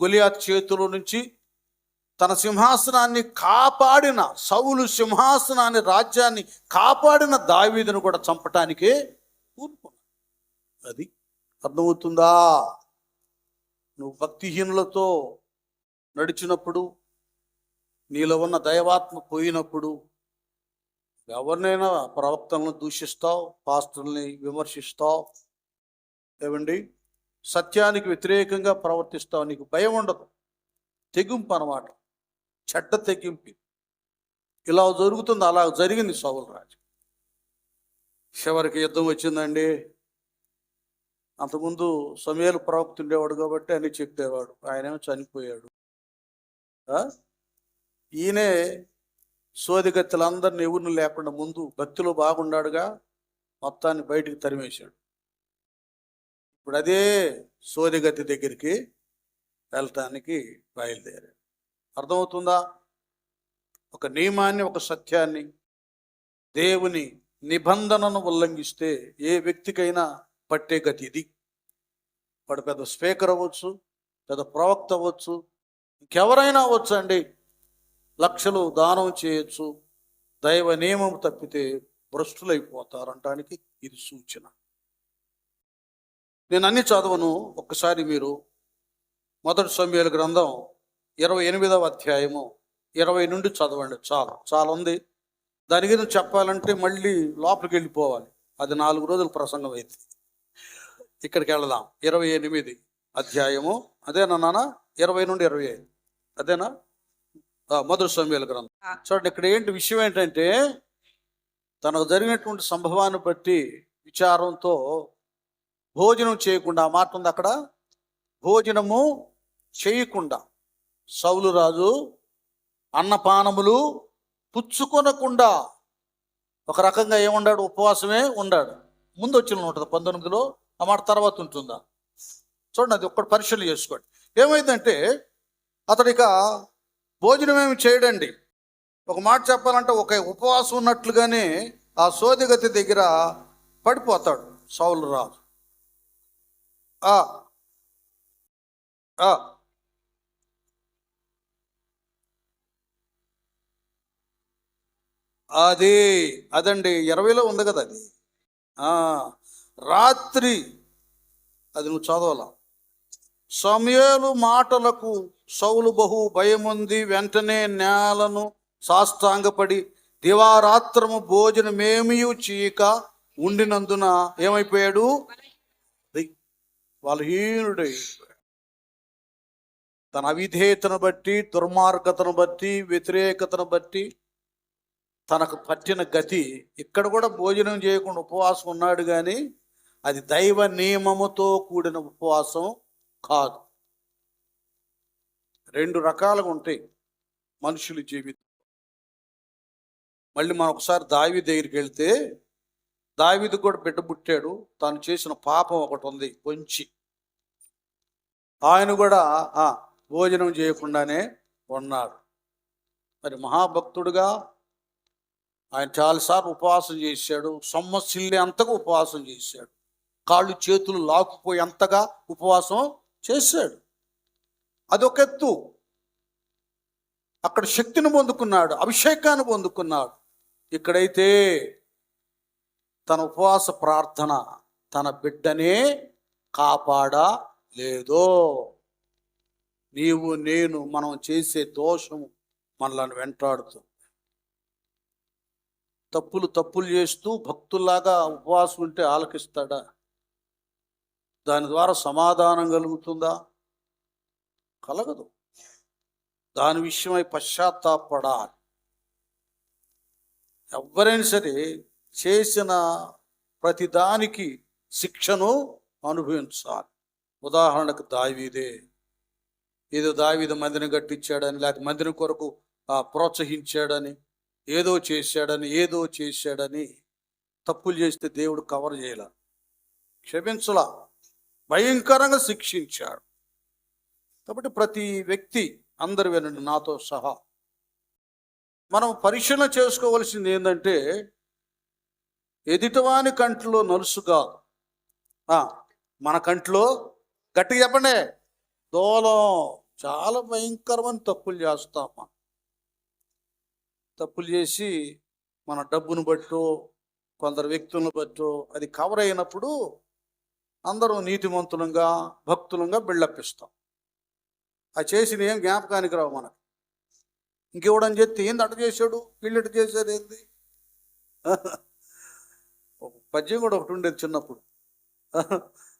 గొలియాత్ చేతుల నుంచి తన సింహాసనాన్ని కాపాడిన, సౌలు సింహాసనాన్ని రాజ్యాన్ని కాపాడిన దావీదును కూడా చంపటానికే కూరుకున్నాడు. అది అర్థమవుతుందా? నువ్వు భక్తిహీనులతో నడిచినప్పుడు, నీలో ఉన్న దైవాత్మ పోయినప్పుడు, ఎవరినైనా ప్రవక్తలను దూషిస్తావు, పాస్టర్ని విమర్శిస్తావు, ఏమండి సత్యానికి వ్యతిరేకంగా ప్రవర్తిస్తావు. నీకు భయం ఉండదు. తెగింపు అన్నమాట, చెడ్డ తెగింపు. ఇలా జరుగుతుంది. అలా జరిగింది సౌలు రాజు. చివరికి యుద్ధం వచ్చిందండి. అంతకుముందు సమూయేలు ప్రవక్త ఉండేవాడు కాబట్టి అని చెప్పేవాడు, ఆయనేమో చనిపోయాడు. ఈయనే సోదిగత్తెలందరినీ ఎవరిని లేకుండా ముందు భక్తిలో బాగున్నాడుగా, మొత్తాన్ని బయటికి తరిమేశాడు. ఇప్పుడు అదే సోదిగత్తి దగ్గరికి వెళ్ళటానికి బయలుదేరాడు. అర్థమవుతుందా? ఒక నియమాన్ని, ఒక సత్యాన్ని, దేవుని నిబంధనను ఉల్లంఘిస్తే ఏ వ్యక్తికైనా పట్టే గతి ఇది. వాడు పెద్ద స్పీకర్ అవ్వచ్చు, పెద్ద ప్రవక్త అవ్వచ్చు, ఇంకెవరైనా అవ్వచ్చు అండి. లక్షలు దానం చేయొచ్చు, దైవ నియమం తప్పితే భ్రష్టులైపోతారంటానికి ఇది సూచన. నేను అన్ని చదవను, ఒక్కసారి మీరు 1 సమూయేలు గ్రంథం 28వ అధ్యాయము 20 నుండి చదవండి. చాలా ఉంది. దాని గురించి చెప్పాలంటే మళ్ళీ లోపలికి వెళ్ళిపోవాలి. అది 4 రోజుల ప్రసంగం అయితే. ఇక్కడికి వెళదాం. 28 అధ్యాయము అదేనా నాన్న? 20 నుండి 25 అదేనా? 1 సమూయేలు గ్రంథం చూడండి. ఇక్కడ ఏంటి విషయం ఏంటంటే, తనకు జరిగినటువంటి సంభవాన్ని బట్టి విచారంతో భోజనం చేయకుండా, ఆ మాట ఉంది అక్కడ, భోజనము చేయకుండా సౌలు రాజు అన్నపానములు పుచ్చుకొనకుండా ఒక రకంగా ఏముండాడు? ఉపవాసమే ఉండాడు. ముందు వచ్చిన ఉంటుంది 19లో, ఆ మాట తర్వాత ఉంటుందా చూడండి. అది ఒక్కటి పరిశీలన చేసుకోండి. ఏమైందంటే అతడిక భోజనం ఏమి చేయడండి. ఒక మాట చెప్పాలంటే ఒక ఉపవాసం ఉన్నట్లుగానే ఆ సోదిగతి దగ్గర పడిపోతాడు సౌలు రాజు. అదండి 20లో ఉంది కదా అది. రాత్రి అది నువ్వు చదవాల. సమూయేలు మాటలకు సౌలు బహు భయముంది, వెంటనే నేలను సాష్టాంగపడి దివారాత్రము భోజనమేమీ చేయక ఉండినందున ఏమైపోయాడు? బలహీనుడై, తన అవిధేయతను బట్టి, దుర్మార్గతను బట్టి, వ్యతిరేకతను బట్టి తనకు పట్టిన గతి. ఇక్కడ కూడా భోజనం చేయకుండా ఉపవాసం ఉన్నాడు, కానీ అది దైవ నియమముతో కూడిన ఉపవాసం కాదు. 2 రకాలుగా ఉంటాయి మనుషుల జీవితం. మళ్ళీ మనం ఒకసారి దావీదు దగ్గరికి వెళ్తే, దావీదు కూడా బిడ్డ పుట్టాడు. తాను చేసిన పాపం ఒకటి ఉంది కొంచెం. ఆయన కూడా భోజనం చేయకుండానే ఉన్నాడు. మరి మహాభక్తుడుగా ఆయన చాలాసార్లు ఉపవాసం చేశాడు. సొమ్మసిల్లి అంతగా ఉపవాసం చేశాడు. కాళ్ళు చేతులు లాక్కుపోయి అంతగా ఉపవాసం చేశాడు. అదొక ఎత్తు. అక్కడ శక్తిని పొందుకున్నాడు, అభిషేకాన్ని పొందుకున్నాడు. ఇక్కడైతే తన ఉపవాస ప్రార్థన తన బిడ్డనే కాపాడలేదో. నీవు నేను మనం చేసే దోషము మనల్ని వెంటాడుతుంది. తప్పులు చేస్తూ భక్తుల్లాగా ఉపవాసం ఉంటే ఆలకిస్తాడా? దాని ద్వారా సమాధానం కలుగుతుందా? కలగదు. దాని విషయమై పశ్చాత్తాపడాలి. ఎవరైనా సరే చేసిన ప్రతి దానికి శిక్షను అనుభవించాలి. ఉదాహరణకు దావీదే, ఏదో దావీదు మందిని కట్టించాడని, లేకపోతే మందిరం కొరకు ప్రోత్సహించాడని, ఏదో చేశాడని తప్పులు చేస్తే దేవుడు కవర్ చేయాల, క్షమించలా, భయంకరంగా శిక్షించాడు. కాబట్టి ప్రతి వ్యక్తి, అందరు వినండి నాతో సహా, మనం పరిశీలన చేసుకోవలసింది ఏంటంటే, ఎదుటివాని కంట్లో నలుసు కాదు, మన కంట్లో, గట్టిగా చెప్పండి, దూలం. చాలా భయంకరమైన తప్పులు చేస్తాం. తప్పులు చేసి మన డబ్బును బట్టో కొందరు వ్యక్తులను బట్టో అది కవర్ అయినప్పుడు అందరూ నీతిమంతులంగా భక్తులంగా బిల్డప్పిస్తాం. అది చేసిన ఏం జ్ఞాపకానికి రావు మనకు. ఇంకెవడని చెప్తే ఏంది అటు చేశాడు, వీళ్ళట చేశారు ఏంది. ఒక పద్యం కూడా ఒకటి ఉండేది చిన్నప్పుడు,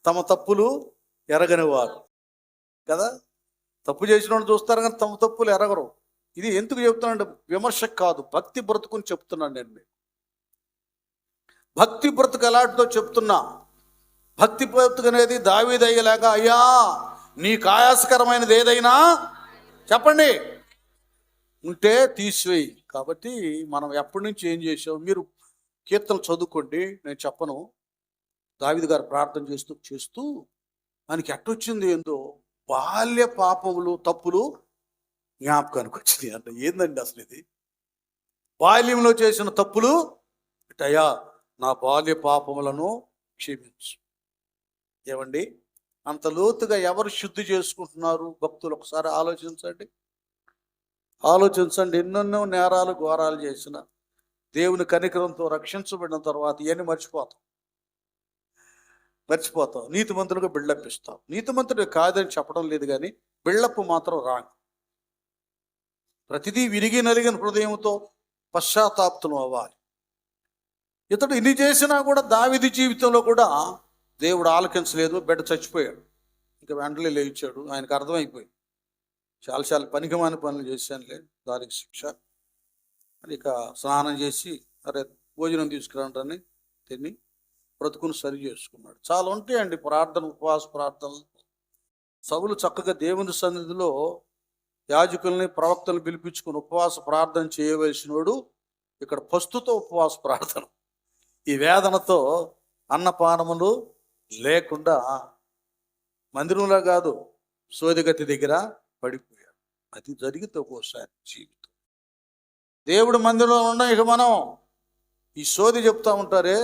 తమ తప్పులు ఎరగని వారు కదా. తప్పు చేసిన వాళ్ళు చూస్తారు కానీ తమ తప్పులు ఎరగరు. ఇది ఎందుకు చెప్తున్నానంటే విమర్శ కాదు, భక్తి బ్రతుకుని చెప్తున్నాను నేను మీకు. భక్తి బ్రతుకు ఎలాంటిదో చెప్తున్నా. భక్తి బ్రతుకు అనేది దావీదు అయ్యేలాగా, అయ్యా నీకు ఆయాసకరమైనది ఏదైనా చెప్పండి ఉంటే తీసివేయి. కాబట్టి మనం ఎప్పటి నుంచి ఏం చేసాం, మీరు కీర్తనలు చదువుకోండి, నేను చెప్పను. దావీదు గారు ప్రార్థన చేస్తూ ఆయనకి ఎట్టొచ్చింది ఏందో, బాల్య పాపములు తప్పులు జ్ఞాపకానికి వచ్చింది అంట. ఏందండి అసలు ఇది? బాల్యంలో చేసిన తప్పులు, అయ్యా నా బాల్య పాపములను క్షమించు. ఏమండి, అంత లోతుగా ఎవరు శుద్ధి చేసుకుంటున్నారు భక్తులు? ఒకసారి ఆలోచించండి. ఎన్నెన్నో నేరాలు ఘోరాలు చేసిన దేవుని కనికరంతో రక్షించబడిన తర్వాత ఇవన్నీ మర్చిపోతాం. నీతిమంతులుగా బిల్డప్ ఇస్తాం. నీతిమంతుడు కాదని చెప్పడం లేదు, కానీ బిల్డప్ మాత్రం రాంగ్. ప్రతిదీ విరిగి నలిగిన హృదయంతో పశ్చాత్తాపం అవ్వాలి. ఇతడు ఇన్ని చేసినా కూడా దావీదు జీవితంలో కూడా దేవుడు ఆలకించలేదు. బిడ్డ చచ్చిపోయాడు, ఇంకా వెంటనే లేచాడు. ఆయనకు అర్థమైపోయింది, చాలా పనికిమాని పనులు చేశానులే, దానికి శిక్ష. ఇక స్నానం చేసి అరే భోజనం తీసుకురండి తిని బ్రతుకును సరి చేసుకున్నాడు. చాలా ఉంటాయండి ప్రార్థన, ఉపవాస ప్రార్థనలు. సౌలు చక్కగా దేవుని సన్నిధిలో యాజకుల్ని ప్రవక్తలు పిలిపించుకుని ఉపవాస ప్రార్థన చేయవలసినోడు ఇక్కడ పస్తుతో ఉపవాస ప్రార్థన. ఈ వేదనతో అన్నపానములు లేకుండా మందిరంలో కాదు, సోదిగతి దగ్గర పడిపోయాడు. అది జరిగితే ఒక్కోసారి జీవితం. దేవుడు మందిరంలో ఉన్న ఇక మనం ఈ సోది చెప్తా ఉంటారే,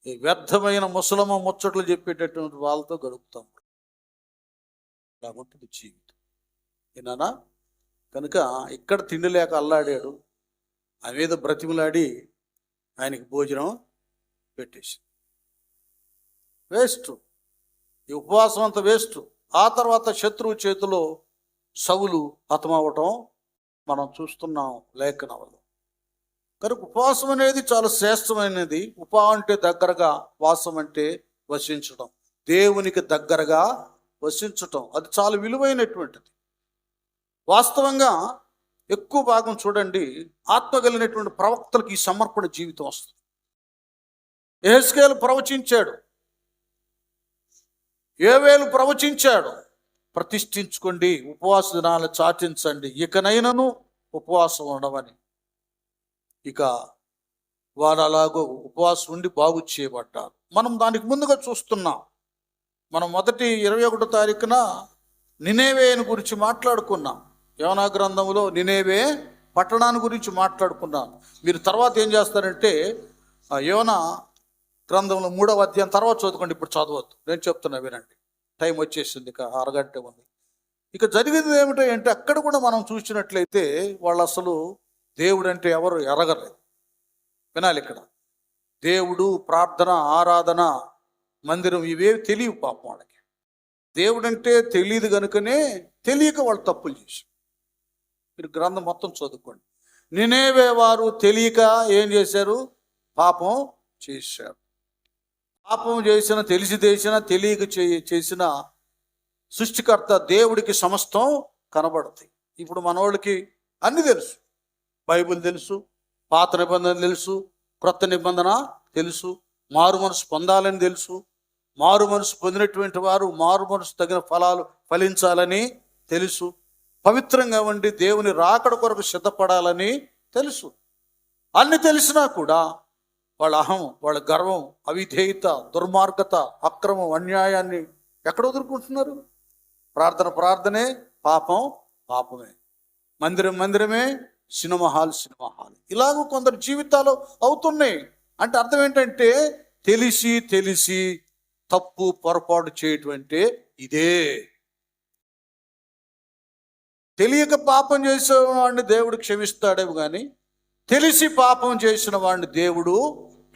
ఈ వ్యర్థమైన ముసలమ్మ ముచ్చట్లు చెప్పేటటువంటి వాళ్ళతో గడుపుతాం. అలాగుంటుంది జీవితం. ఏనా కనుక ఇక్కడ తిండి లేక అల్లాడాడు, ఆ మీద బ్రతిమలాడి ఆయనకి భోజనం పెట్టేసి వేస్ట్. ఈ ఉపవాసం అంతా వేస్ట్. ఆ తర్వాత శత్రువు చేతిలో సౌలు హతమవటం మనం చూస్తున్నాం లేఖనంలో. కనుక ఉపవాసం అనేది చాలా శ్రేష్టమైనది. ఉపా అంటే దగ్గరగా, వాసం అంటే వసించడం, దేవునికి దగ్గరగా వసించటం. అది చాలా విలువైనటువంటిది. వాస్తవంగా ఎక్కువ భాగం చూడండి, ఆత్మగలిగినటువంటి ప్రవక్తలకు ఈ సమర్పణ జీవితం వస్తుంది. యెహెజ్కేలు ప్రవచించాడు, యోవేలు ప్రవచించాడు, ప్రతిష్ఠించుకోండి, ఉపవాస దినాలు చాటించండి, ఇకనైనను ఉపవాసం ఉండవని. ఇక వారు అలాగో ఉపవాసం ఉండి బాగు చేయబడ్డారు. మనం దానికి ముందుగా చూస్తున్నాం. మనం మొదటి 21వ తారీఖున నినేవేని గురించి మాట్లాడుకున్నాం. యోనా గ్రంథంలో నినేవే పట్టణాన్ని గురించి మాట్లాడుకున్నాం. మీరు తర్వాత ఏం చేస్తారంటే యోనా గ్రంథంలో 3వ అధ్యాయం తర్వాత చదువుకోండి, ఇప్పుడు చదవద్దు, నేను చెప్తున్నా వినండి, టైం వచ్చేసింది, ఇక అరగంట ఉంది. ఇక జరిగింది ఏమిటంటే అక్కడ కూడా మనం చూసినట్లయితే వాళ్ళు అసలు దేవుడు అంటే ఎవరు ఎరగలేదు. వినాలి, ఇక్కడ దేవుడు, ప్రార్థన, ఆరాధన, మందిరం ఇవేవి తెలియవు పాపం వాళ్ళకి. దేవుడు అంటే తెలియదు కనుకనే తెలియక వాళ్ళు తప్పులు చేశారు. మీరు గ్రంథం మొత్తం చదువుకోండి. నినేవే వారు తెలియక ఏం చేశారు? పాపం చేశారు. పాపం చేసిన, తెలిసి చేసిన, తెలియక చేసిన సృష్టికర్త దేవుడికి సమస్తం కనబడతాయి. ఇప్పుడు మనోళ్ళకి అన్ని తెలుసు. బైబిల్ తెలుసు, పాత నిబంధన తెలుసు, క్రొత్త నిబంధన తెలుసు, మారు మనసు పొందాలని తెలుసు, మారు మనసు పొందినటువంటి వారు మారు మనసు తగిన ఫలాలు ఫలించాలని తెలుసు, పవిత్రంగా ఉండి దేవుని రాకడ కొరకు సిద్ధపడాలని తెలుసు. అన్ని తెలిసినా కూడా వాళ్ళ అహం, వాళ్ళ గర్వం, అవిధేయత, దుర్మార్గత, అక్రమం, అన్యాయాన్ని ఎక్కడ వదులుకుంటున్నారు? ప్రార్థనే, పాపం పాపమే, మందిరమే, సినిమా హాల్. ఇలాగ కొందరు జీవితాలు అవుతున్నాయి. అంటే అర్థం ఏంటంటే తెలిసి తప్పు పొరపాటు చేయటం ఇదే. తెలియక పాపం చేసిన వాడిని దేవుడు క్షమిస్తాడేమో కానీ తెలిసి పాపం చేసిన వాడిని దేవుడు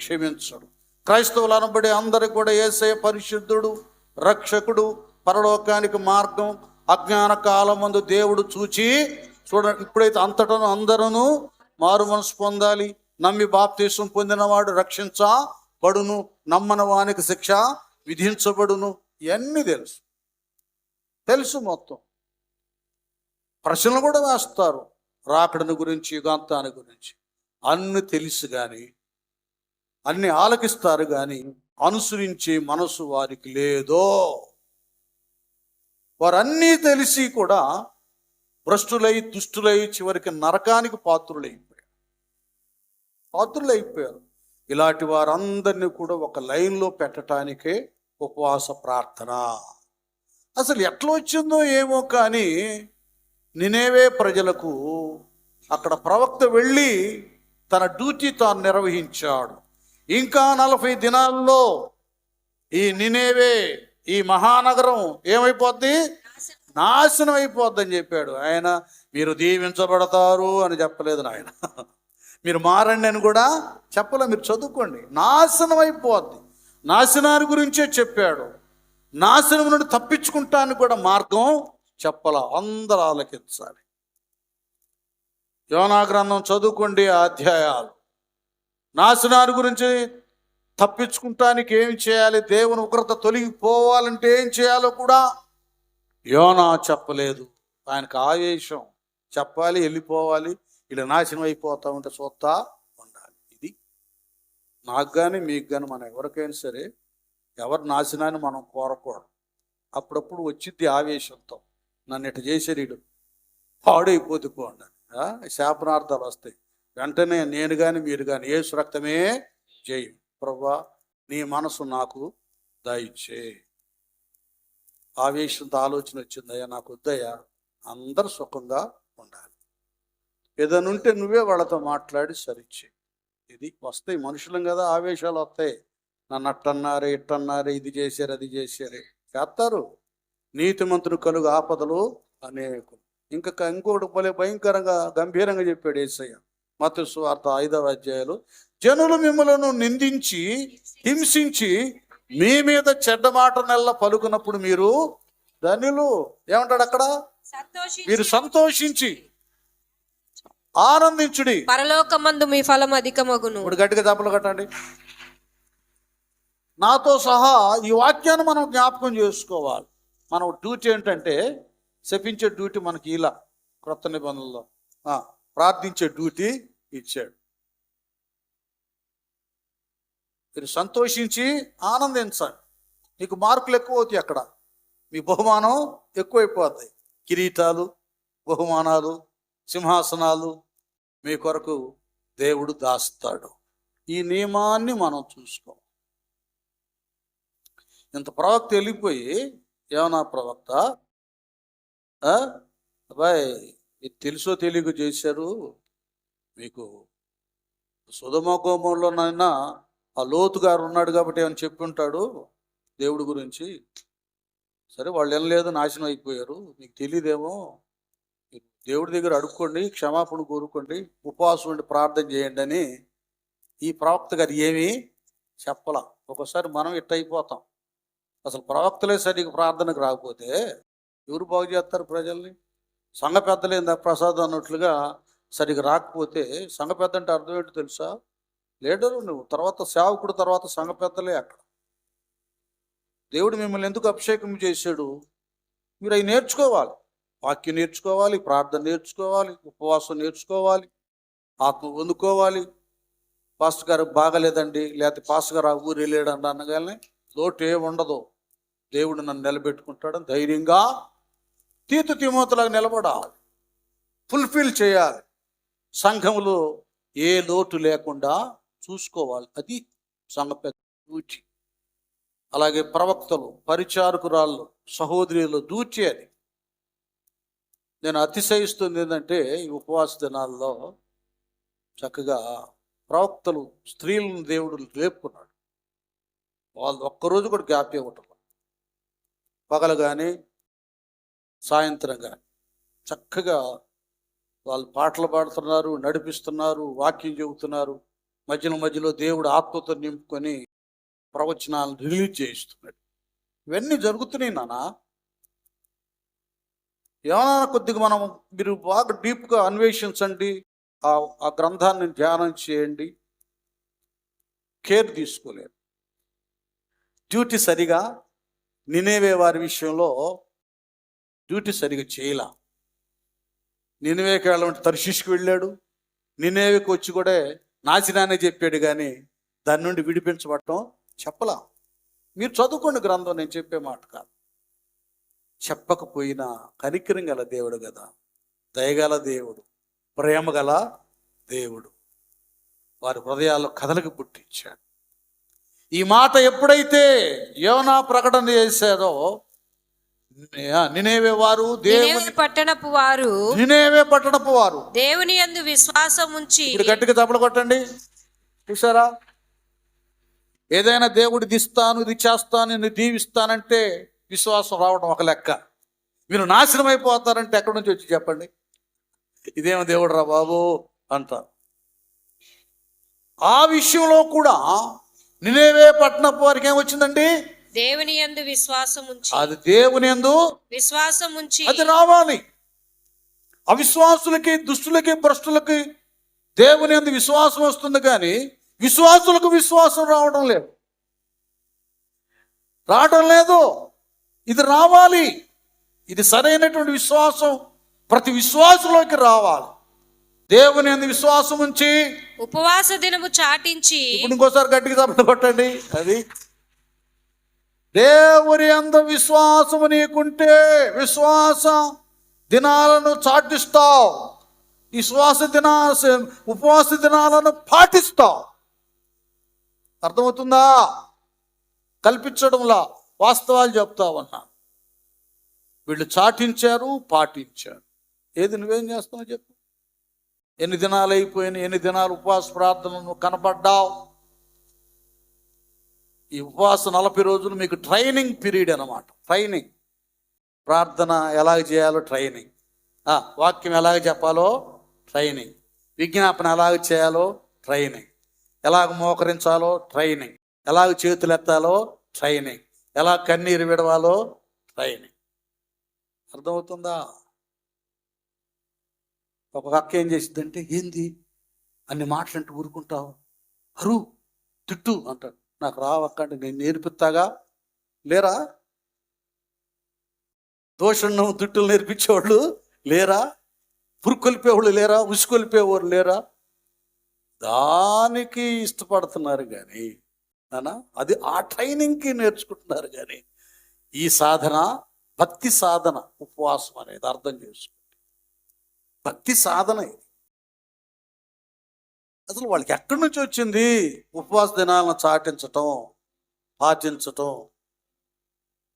క్షమించడు. క్రైస్తవులు అనబడే అందరికి కూడా యేసయ్య పరిశుద్ధుడు, రక్షకుడు, పరలోకానికి మార్గం. అజ్ఞాన కాలమందు దేవుడు చూడండి, ఇప్పుడైతే అంతటను అందరూ మారు మనసు పొందాలి, నమ్మి బాప్తీసం పొందినవాడు రక్షించబడును, నమ్మని వానికి శిక్ష విధించబడును. ఇవన్నీ తెలుసు మొత్తం. ప్రశ్నలు కూడా వేస్తారు రాకడని గురించి, యుగాంతాన్ని గురించి. అన్ని తెలుసు కానీ, అన్ని ఆలకిస్తారు కానీ అనుసరించే మనసు వారికి లేదో. వారన్నీ తెలిసి కూడా భ్రష్టులై, దుష్టులై, చివరికి నరకానికి పాత్రులైపోయారు. ఇలాంటి వారందరినీ కూడా ఒక లైన్లో పెట్టడానికే ఉపవాస ప్రార్థన. అసలు ఎట్లా వచ్చిందో ఏమో కానీ నినేవే ప్రజలకు అక్కడ ప్రవక్త వెళ్ళి తన డ్యూటీ తాను నిర్వహించాడు. ఇంకా 40 దినాల్లో ఈ నినేవే, ఈ మహానగరం ఏమైపోద్ది? నాశనం అయిపోద్ది అని చెప్పాడు ఆయన. మీరు దీవించబడతారు అని చెప్పలేదు ఆయన, మీరు మారండి అని కూడా చెప్పలే. మీరు చదువుకోండి, నాశనం అయిపోద్ది. నాశనాన్ని గురించే చెప్పాడు. నాశనం నుండి తప్పించుకుంటానికి కూడా మార్గం చెప్పలా. అందరూ ఆలకించాలి. యోనా గ్రంథం చదువుకోండి, ఆ అధ్యాయాలు. నాశనాన్ని గురించి తప్పించుకుంటానికి ఏం చేయాలి, దేవుని ఉగ్రత తొలగిపోవాలంటే ఏం చేయాలో కూడా యోనా చెప్పలేదు. ఆయనకు ఆవేశం, చెప్పాలి, వెళ్ళిపోవాలి, ఇలా నాశనం అయిపోతా ఉంటే చూస్తా ఉండాలి. ఇది నాకు కానీ మీకు కానీ మనం ఎవరికైనా సరే ఎవరి నాశనాన్ని మనం కోరకూడదు. అప్పుడప్పుడు వచ్చింది ఆవేశంతో, నన్ను ఇట్లా చేసేరీడు పాడైపోతుకోండి, శాపనార్థాలు వస్తాయి. వెంటనే నేను కానీ మీరు కానీ యేసు రక్తమే చేయి, ప్రభువా నీ మనసు నాకు దయచే. ఆవేశంతో ఆలోచన వచ్చిందయ్యా, నాకు వద్దయ్యా, అందరు సుఖంగా ఉండాలి. ఏదైనా ఉంటే నువ్వే వాళ్ళతో మాట్లాడి సరిచ్చే. ఇది వస్తాయి, మనుషులం కదా, ఆవేశాలు వస్తాయి. నన్ను అట్టన్నారే, ఇట్టన్నారే, ఇది చేశారు, అది చేశారే చేస్తారు. నీతిమంతుడు కలుగు ఆపదలు అనేకులు. ఇంకొకటి భలే భయంకరంగా గంభీరంగా చెప్పాడు యేసయ్య మత్తయి సువార్త 5వ అధ్యాయంలో. జనులు మిమ్మలను నిందించి హింసించి మీ మీద చెడ్డ మాటనెల్లా పలుకున్నప్పుడు మీరు ధన్యులు. ఏమంటాడు అక్కడ? మీరు సంతోషించి ఆనందించుడి, పరలోకమందు మీ ఫలం అధికమగును. ఇప్పుడు గట్టిగా చప్పలు కట్టండి. నాతో సహా ఈ వాక్యాన్ని మనం జ్ఞాపకం చేసుకోవాలి. మనం డ్యూటీ ఏంటంటే శపించే డ్యూటీ మనకి ఇలా క్రొత్త నిబంధనలో ప్రార్థించే డ్యూటీ ఇచ్చాడు. మీరు సంతోషించి ఆనందించండి. మీకు మార్కులు ఎక్కువ అవుతాయి, అక్కడ మీ బహుమానం ఎక్కువైపోతాయి. కిరీటాలు, బహుమానాలు, సింహాసనాలు మీ కొరకు దేవుడు దాస్తాడు. ఈ నియమాన్ని మనం చూసుకోవాలి. ఇంత ప్రవక్త వెళ్ళిపోయి, ఏమన్నా ప్రవక్త అబ్బాయి ఇది తెలుసో తెలియక చేశారు, మీకు సొదొమ గొమొర్రాలోనైనా ఆ లోతు గారు ఉన్నాడు కాబట్టి ఏమైనా చెప్పి ఉంటాడు దేవుడి గురించి. సరే వాళ్ళు వినలేదు, నాశనం అయిపోయారు, మీకు తెలియదేమో. దేవుడి దగ్గర అడుక్కోండి, క్షమాపణ కోరుకోండి, ఉపవాసం ఉండి ప్రార్థన చేయండి అని ఈ ప్రవక్త గారు ఏమీ చెప్పలా. ఒకసారి మనం ఇట్ట అయిపోతాం. అసలు ప్రవక్తలే సరిగ్గా ప్రార్థనకు రాకపోతే ఎవరు బాగు చేస్తారు ప్రజల్ని? సంఘ పెద్దలేందా ప్రసాదం అన్నట్లుగా సరిగ్గా రాకపోతే, సంఘ పెద్ద అంటే అర్థం ఏంటో తెలుసా? లీడరు నువ్వు, తర్వాత సేవకుడు, తర్వాత సంఘ పెద్దలే. అక్కడ దేవుడు మిమ్మల్ని ఎందుకు అభిషేకం చేశాడు? మీరు అవి నేర్చుకోవాలి. వాక్యం నేర్చుకోవాలి, ప్రార్థన నేర్చుకోవాలి, ఉపవాసం నేర్చుకోవాలి, ఆత్మ పొందుకోవాలి. పాస్టర్ గారు బాగలేదండి, లేకపోతే పాస్టర్ గారు ఆ ఊరు వెళ్ళాడండి అనగానే లోటు ఏ ఉండదు. దేవుడు నన్ను నిలబెట్టుకుంటాడని ధైర్యంగా తీతు తిమోతులాగా నిలబడాలి, ఫుల్ఫిల్ చేయాలి. సంఘములో ఏ లోటు లేకుండా చూసుకోవాలి. అది సంఘ పెద్ద డ్యూటీ. అలాగే ప్రవక్తలు, పరిచారకురాళ్ళు, సహోదరులు డ్యూటీ అది. నేను అతిశయిస్తుంది ఏంటంటే ఈ ఉపవాస దినాల్లో చక్కగా ప్రవక్తలు, స్త్రీలను దేవుడు లేపుకున్నాడు. వాళ్ళు ఒక్కరోజు కూడా గ్యాప్ ఇవ్వటం, పగలు కానీ సాయంత్రం కానీ చక్కగా వాళ్ళు పాటలు పాడుతున్నారు, నడిపిస్తున్నారు, వాక్యం చెబుతున్నారు. మధ్యలో దేవుడు ఆత్మతో నింపుకొని ప్రవచనాలను రిలీజ్ చేయిస్తున్నాడు. ఇవన్నీ జరుగుతున్నాయి నాన్న. ఏమన్నా కొద్దిగా మీరు బాగా డీప్గా అన్వేషించండి, ఆ గ్రంథాన్ని ధ్యానం చేయండి. కేర్ తీసుకోలేదు. డ్యూటీ సరిగా నినేవే వారి విషయంలో డ్యూటీ సరిగా చేయలా. నినేవేకి వెళ్ళమంటే తర్షీష్కి వెళ్ళాడు. నినేవేకి వచ్చి కూడా నాశనాన్ని చెప్పాడు, కానీ దాని నుండి విడిపించబడటం చెప్పలా. మీరు చదువుకోండి గ్రంథం, నేను చెప్పే మాట కాదు. చెప్పకపోయినా కనికరం గల దేవుడు కదా, దయగల దేవుడు, ప్రేమ గల దేవుడు వారి హృదయాల్లో కదలికి పుట్టించాడు. ఈ మాట ఎప్పుడైతే యోనా ప్రకటన చేశారో, నినేవే వారు నినేవే పట్టణపు వారు దేవుని యందు విశ్వాసం ఉంచి, ఇప్పుడు గట్టిగా చప్పలు కొట్టండి. చూసారా, ఏదైనా దేవుడిది ఇస్తాను, ఇది చేస్తాను, నేను దీవిస్తానంటే విశ్వాసం రావడం ఒక లెక్క. మీరు నాశనం అయిపోతారంటే ఎక్కడి నుంచి వచ్చి చెప్పండి? ఇదేమో దేవుడు రా బాబు అంటారు. ఆ విషయంలో కూడా నినేవే పట్టణపు వారికి ఏమొచ్చిందండి? దేవుని యందు విశ్వాసం ఉంచి. అది దేవుని యందు విశ్వాసం ఉంచి అది రావాలి. అవిశ్వాసులకి, దుష్టులకి, భ్రష్టులకి దేవుని యందు విశ్వాసం వస్తుంది, కానీ విశ్వాసులకు విశ్వాసం రావడం లేదు. ఇది రావాలి. ఇది సరైనటువంటి విశ్వాసం ప్రతి విశ్వాసంలోకి రావాలి. దేవుని యందు విశ్వాసం ఉంచి ఉపవాస దినము చాటించి. ఇప్పుడు ఇంకోసారి గట్టిగా చప్పట్లు కొట్టండి. అది దేవుని యందు విశ్వాసము నీకుంటే విశ్వాస దినాలను చాటిస్తావు, ఉపవాస దినాలను పాటిస్తావు. అర్థమవుతుందా? కల్పించడంలా వాస్తవాలు చెప్తావన్నా. వీళ్ళు చాటించారు, పాటించారు. ఏది నువ్వేం చేస్తావు చెప్పు? ఎన్ని దినాలు అయిపోయినాయి, ఎన్ని దినాలు ఉపవాస ప్రార్థనలు కనపడ్డావు? ఈ ఉపవాస 40 రోజులు మీకు ట్రైనింగ్ పీరియడ్ అన్నమాట. ట్రైనింగ్. ప్రార్థన ఎలాగ చేయాలో ట్రైనింగ్, వాక్యం ఎలాగ చెప్పాలో ట్రైనింగ్, విజ్ఞాపన ఎలాగ చేయాలో ట్రైనింగ్, ఎలాగ మోకరించాలో ట్రైనింగ్, ఎలాగ చేతులు ఎత్తాలో ట్రైనింగ్, ఎలా కన్నీరు విడవాలో ట్రైనింగ్. అర్థమవుతుందా? ఒక అక్క ఏం చేసిందంటే, ఏంది అన్ని మాటలంటే ఊరుకుంటావు, అరు తిట్టు అంటాడు. నాకు రావక్క అంటే నేను నేర్పిస్తాగా. లేరా? దోషణం తిట్టులు నేర్పించేవాళ్ళు లేరా? పురుకొలిపేవాళ్ళు లేరా? ఉసుకొలిపేవారు లేరా? దానికి ఇష్టపడుతున్నారు కానీ అది ఆ ట్రైనింగ్కి నేర్చుకుంటున్నారు. కానీ ఈ సాధన భక్తి సాధన, ఉపవాసం అనేది అర్థం చేసుకోండి. భక్తి సాధన ఇది. అసలు వాళ్ళకి ఎక్కడి నుంచి వచ్చింది ఉపవాస దినాలను చాటించటం, పాటించటం?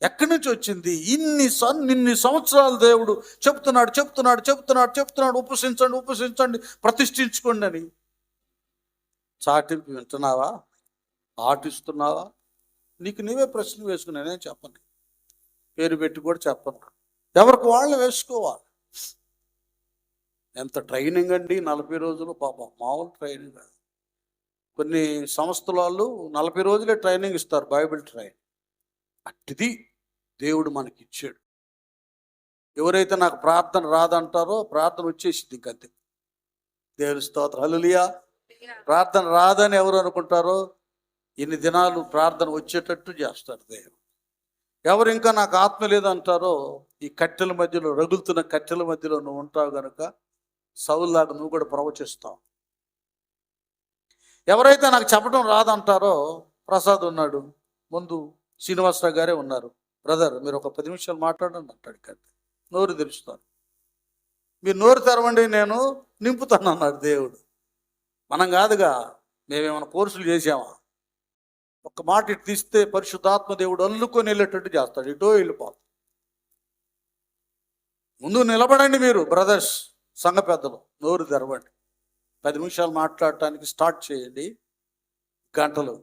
ఎక్కడి నుంచి వచ్చింది? ఇన్ని సంవత్సరాలు దేవుడు చెప్తున్నాడు ఉపసించండి, ప్రతిష్ఠించుకోండి అని. చాటింపు వింటున్నావా? ఆటిస్తున్నావా? నీకు నీవే ప్రశ్న వేసుకుని నేనేం చెప్పను, పేరు పెట్టి కూడా చెప్పను. ఎవరికి వాళ్ళు వేసుకోవాలి. ఎంత ట్రైనింగ్ అండి 40 రోజులు. పాపం మామూలు ట్రైనింగ్ కాదు. కొన్ని సంస్థల వాళ్ళు 40 రోజులే ట్రైనింగ్ ఇస్తారు, బైబిల్ ట్రైనింగ్. అట్టిది దేవుడు మనకి ఇచ్చాడు. ఎవరైతే నాకు ప్రార్థన రాదంటారో ప్రార్థన వచ్చేసింది ఇంకంతే. దేవుని స్తోత్రం, హల్లెలూయా. ప్రార్థన రాదని ఎవరు అనుకుంటారో ఇన్ని దినాలు ప్రార్థన వచ్చేటట్టు చేస్తాడు దేవుడు. ఎవరు ఇంకా నాకు ఆత్మ లేదంటారో ఈ కట్టెల మధ్యలో, రగులుతున్న కట్టెల మధ్యలో నువ్వు ఉంటావు కనుక సౌలులాగా నువ్వు కూడా ప్రవచిస్తావు. ఎవరైతే నాకు చెప్పడం రాదంటారో, ప్రసాద్ ఉన్నాడు, ముందు శ్రీనివాసరావు గారే ఉన్నారు, బ్రదర్ మీరు ఒక 10 నిమిషాలు మాట్లాడండి అంటాడు. కానీ నోరు తెరుస్తాను, మీరు నోరు తెరవండి నేను నింపుతాను అన్నాడు దేవుడు. మనం కాదుగా, మేమేమైనా కోర్సులు చేసామా? ఒక్క మాట ఇటు తీస్తే పరిశుద్ధాత్మ దేవుడు అల్లుకొని వెళ్ళేటట్టు చేస్తాడు, ఇటో వెళ్ళిపోతాడు. ముందు నిలబడండి మీరు బ్రదర్స్, సంఘ పెద్దలు, నోరు తెరవండి, 10 నిమిషాలు మాట్లాడటానికి స్టార్ట్ చేయండి, గంటలు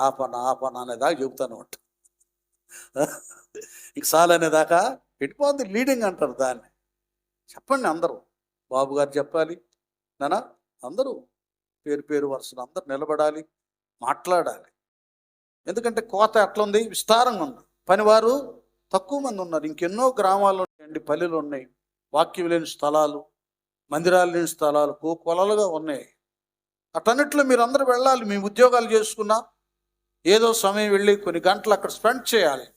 ఆపన అనేదాకా చెబుతాను అంట. ఇంక సాల్ అనేదాకా పెట్టిపోద్ది, లీడింగ్ అంటారు దాన్ని. చెప్పండి అందరూ, బాబు గారు చెప్పాలి నానా, అందరూ పేరు పేరు వరుసలు అందరూ నిలబడాలి, మాట్లాడాలి. ఎందుకంటే కోత ఎట్లుంది, విస్తారంగా ఉంది, పనివారు తక్కువ మంది ఉన్నారు. ఇంకెన్నో గ్రామాలు ఉన్నాయండి, పల్లెలు ఉన్నాయి, వాక్యం లేని స్థలాలు, మందిరాలు లేని స్థలాలు కొలలుగా ఉన్నాయి. అటన్నిట్లో మీరు అందరూ వెళ్ళాలి. మీ ఉద్యోగాలు చేసుకున్నా ఏదో సమయం వెళ్ళి కొన్ని గంటలు అక్కడ స్పెండ్ చేయాలి.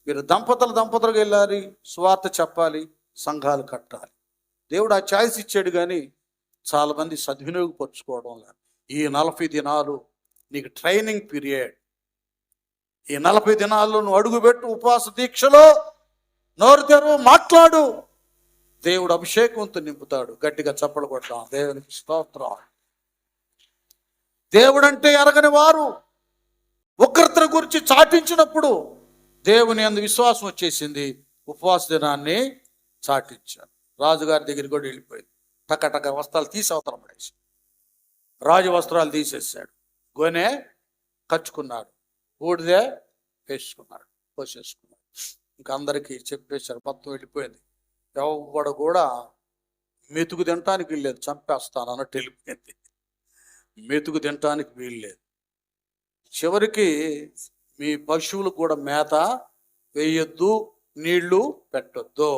మీరు దంపతులుగా వెళ్ళాలి, సువార్త చెప్పాలి, సంఘాలు కట్టాలి. దేవుడు ఆ ఛాయిస్ ఇచ్చాడు, కానీ చాలామంది సద్వినియోగపరుచుకోవడం లేదు. ఈ 40 దినాలు నీకు ట్రైనింగ్ పీరియడ్. ఈ 40 దినాల్లో నువ్వు అడుగుపెట్టు, ఉపవాస దీక్షలో నోరు తెరువు, మాట్లాడు, దేవుడు అభిషేకంతో నింపుతాడు. గట్టిగా చప్పలు కొడతాం, దేవునికి స్తోత్రం. దేవుడంటే ఎరగని వారు ఉగ్రతను గురించి చాటించినప్పుడు దేవుని యందు విశ్వాసం వచ్చేసింది, ఉపవాస దినాన్ని చాటించారు. రాజుగారి దగ్గరికి కూడా వెళ్ళిపోయింది, టక వస్త్రాలు తీసి అవతల పడేసి, రాజు వస్త్రాలు తీసేసాడు, గోనె కచ్చుకున్నాడు, బూడిదే వేసుకున్నాడు, పోసేసుకున్నాడు. ఇంకా అందరికీ చెప్పేశారు, మొత్తం వెళ్ళిపోయింది. ఎవడు కూడా మెతుకు తినటానికి వీల్లేదు, చంపేస్తాను అన్నట్టు వెళ్ళిపోయింది. మెతుకు తినటానికి వీల్లేదు. చివరికి మీ పశువులకు కూడా మేత వేయొద్దు, నీళ్లు పెట్టొద్దు.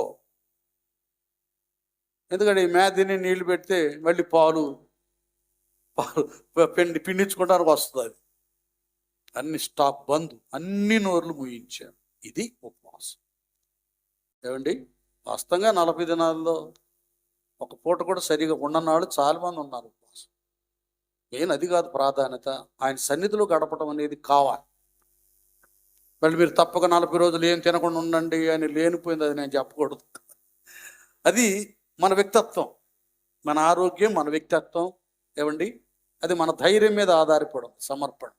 ఎందుకంటే ఈ మేతని నీళ్లు పెడితే మళ్ళీ పాలు పిండించుకోవడానికి వస్తుంది. అన్ని స్టాప్ బంద్, అన్ని నోర్లు ముయించారు. ఇది ఉపవాసం. ఏమండి, వాస్తవంగా 40 దినాల్లో ఒక పూట కూడా సరిగా ఉండనాళ్ళు చాలా మంది ఉన్నారు ఉపవాసం. మెయిన్ అది కాదు ప్రాధాన్యత, ఆయన సన్నిధిలో గడపడం అనేది కావాలి. మళ్ళీ మీరు తప్పక 40 రోజులు ఏం తినకుండా ఉండండి అని లేనిపోయింది, అది నేను చెప్పకూడదు. అది మన వ్యక్తిత్వం, మన ఆరోగ్యం, మన వ్యక్తిత్వం. ఏమండి, అది మన ధైర్యం మీద ఆధారపడం, సమర్పణ.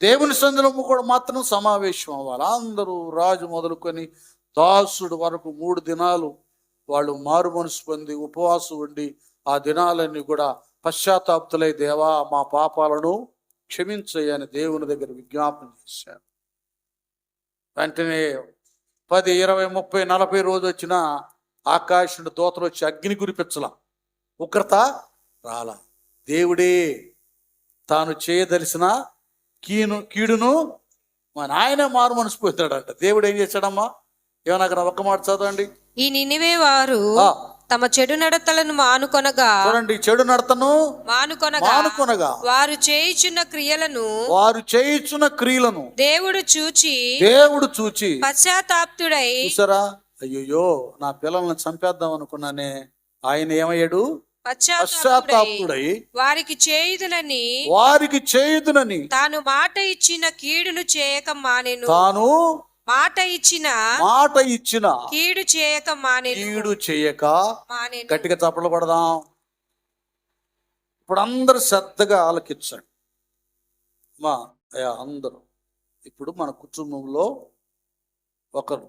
దేవుని సన్నిధిలో కూడా మాత్రం సమావేశం అవ్వాలి. అందరూ రాజు మొదలుకొని దాసుడు వరకు 3 దినాలు వాళ్ళు మారు మనసు పొంది ఉపవాసం ఉండి ఆ దినాలన్నీ కూడా పశ్చాత్తాప్తులై, దేవా మా పాపాలను క్షమించయ్యని దేవుని దగ్గర విజ్ఞాపన చేశారు. వెంటనే 10, 20, 30, 40 రోజు వచ్చినా ఆకాశం దూతలు వచ్చి అగ్ని కురిపించలా, ఉగ్రత రాలా. దేవుడే తాను చేయదలిసిన కీడును మన ఆయన మారు మనసు పోతాడంట. దేవుడు ఏం చేశాడమ్మా? ఏమన్నా అక్కడ ఒక్క మాట చదవండి. ఈ నినివే వారు తమ చెడు నడతలను మానుకొనగా, చూడండి, చెడు నడతను మానుకొనగా వారు చేయుచున్న క్రియలను దేవుడు చూచి పశ్చాత్తాప్తుడై, చూసారా, అయ్యో నా పిల్లల్ని చంపేద్దాం అనుకున్నానే, ఆయన ఏమయ్యాడు? పశ్చాత్తాపుడై వారికి చేయుదునని తాను మాట ఇచ్చిన కీడును చేయక మానెను. తాను మాట ఇచ్చిన కీడు చేయక మానెను. గట్టిగా చప్పట్లు కొడదాం. ఇప్పుడు అందరు శ్రద్ధగా ఆలకించండి. మా అయ్యా అందరూ, ఇప్పుడు మన కుటుంబంలో ఒకరు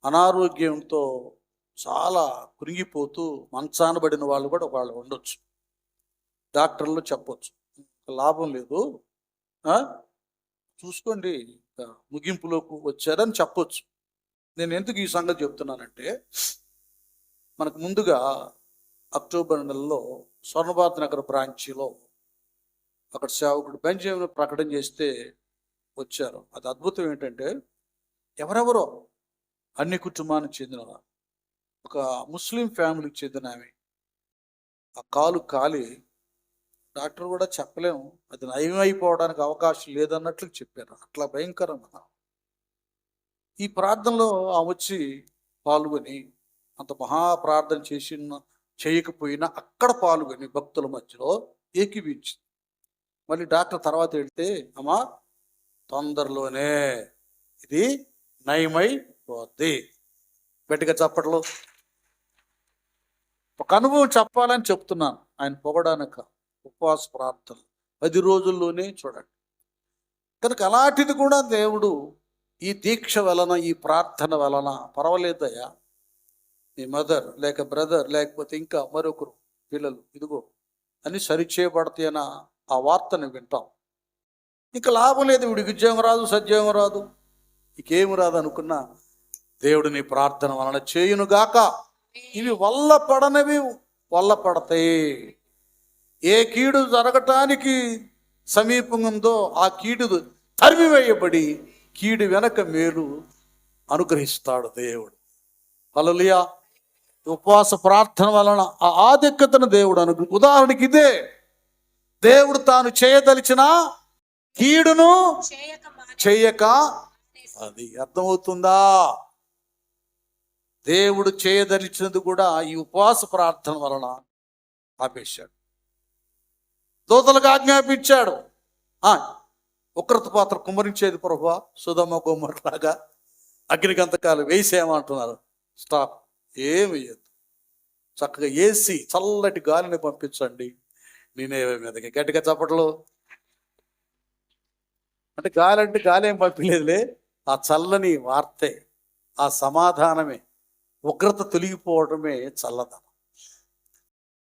అనారోగ్యంతో చాలా కురింగిపోతూ మంచాన పడిన వాళ్ళు కూడా వాళ్ళు ఉండొచ్చు. డాక్టర్లు చెప్పొచ్చు లాభం లేదు, చూసుకోండి, ముగింపులోకి వచ్చారని చెప్పొచ్చు. నేను ఎందుకు ఈ సంగతి చెప్తున్నానంటే, మనకు ముందుగా అక్టోబర్ నెలలో స్వర్ణభారత్ నగర్ బ్రాంచీలో అక్కడ సేవకుడు బెంజమిన్ ప్రకటన చేస్తే వచ్చారు. అది అద్భుతం ఏంటంటే, ఎవరెవరో అన్ని కుటుంబానికి చెందిన ఒక ముస్లిం ఫ్యామిలీకి చెందిన ఆమె ఆ కాలు కాలి, డాక్టర్ కూడా చెప్పలేము, అది నయం అయిపోవడానికి అవకాశం లేదన్నట్లు చెప్పారు. అట్లా భయంకరంగా ఈ ప్రార్థనలో ఆమె వచ్చి పాల్గొని అంత మహా ప్రార్థన చేయకపోయినా అక్కడ పాల్గొని భక్తుల మధ్యలో ఏకీవించింది. మళ్ళీ డాక్టర్ తర్వాత వెళ్తే అమ్మా తొందరలోనే ఇది నయమైపోద్ది. గట్టిగా చప్పట్లు. ఒక అనుభవం చెప్పాలని చెప్తున్నాను, ఆయన పొగడానక. ఉపవాస ప్రార్థన 10 రోజుల్లోనే చూడండి. కనుక అలాంటిది కూడా దేవుడు ఈ దీక్ష వలన, ఈ ప్రార్థన వలన, పర్వాలేదయ్యా మీ మదర్ లేక బ్రదర్ లేకపోతే ఇంకా మరొకరు పిల్లలు ఇదిగో అని సరిచేయబడతాయన ఆ వార్తను వింటాం. ఇంకా లాభం లేదు, వీడికి ఉద్యోగం రాదు, సద్యోగం రాదు, ఇకేమి రాదు అనుకున్నా దేవుడు నీ ప్రార్థన వలన చేయునుగాక. ఇవి వల్ల పడతాయి. ఏ కీడు జరగటానికి సమీపంగా ఉందో ఆ కీడు తరిమివేయబడి కీడు వెనక మేలు అనుగ్రహిస్తాడు దేవుడు. హల్లెలూయా. ఉపవాస ప్రార్థన వలన ఆ ఆధిక్యతను దేవుడు ఉదాహరణకి ఇదే, దేవుడు తాను చేయదలిచిన కీడును చేయక, అది అర్థమవుతుందా? దేవుడు చేయదలిచినది కూడా ఈ ఉపవాస ప్రార్థన వలన ఆపేశాడు. దూతలకు ఆజ్ఞాపించాడు, ఉగ్రత పాత్ర కుమ్మరించేది ప్రభువా, సుధమ గుమ్మరిలాగా అగ్నిగంతకాలు వేసేయమంటున్నారు. స్టాప్, ఏం వేయద్దు, చక్కగా ఏసి చల్లటి గాలిని పంపించండి నేనేవే మీదకి. గట్టిగా చప్పట్లు. అంటే గాలి ఏం పంపించలేదులే, ఆ చల్లని వార్తే, ఆ సమాధానమే, ఉగ్రత తొలగిపోవడమే చల్లదనం.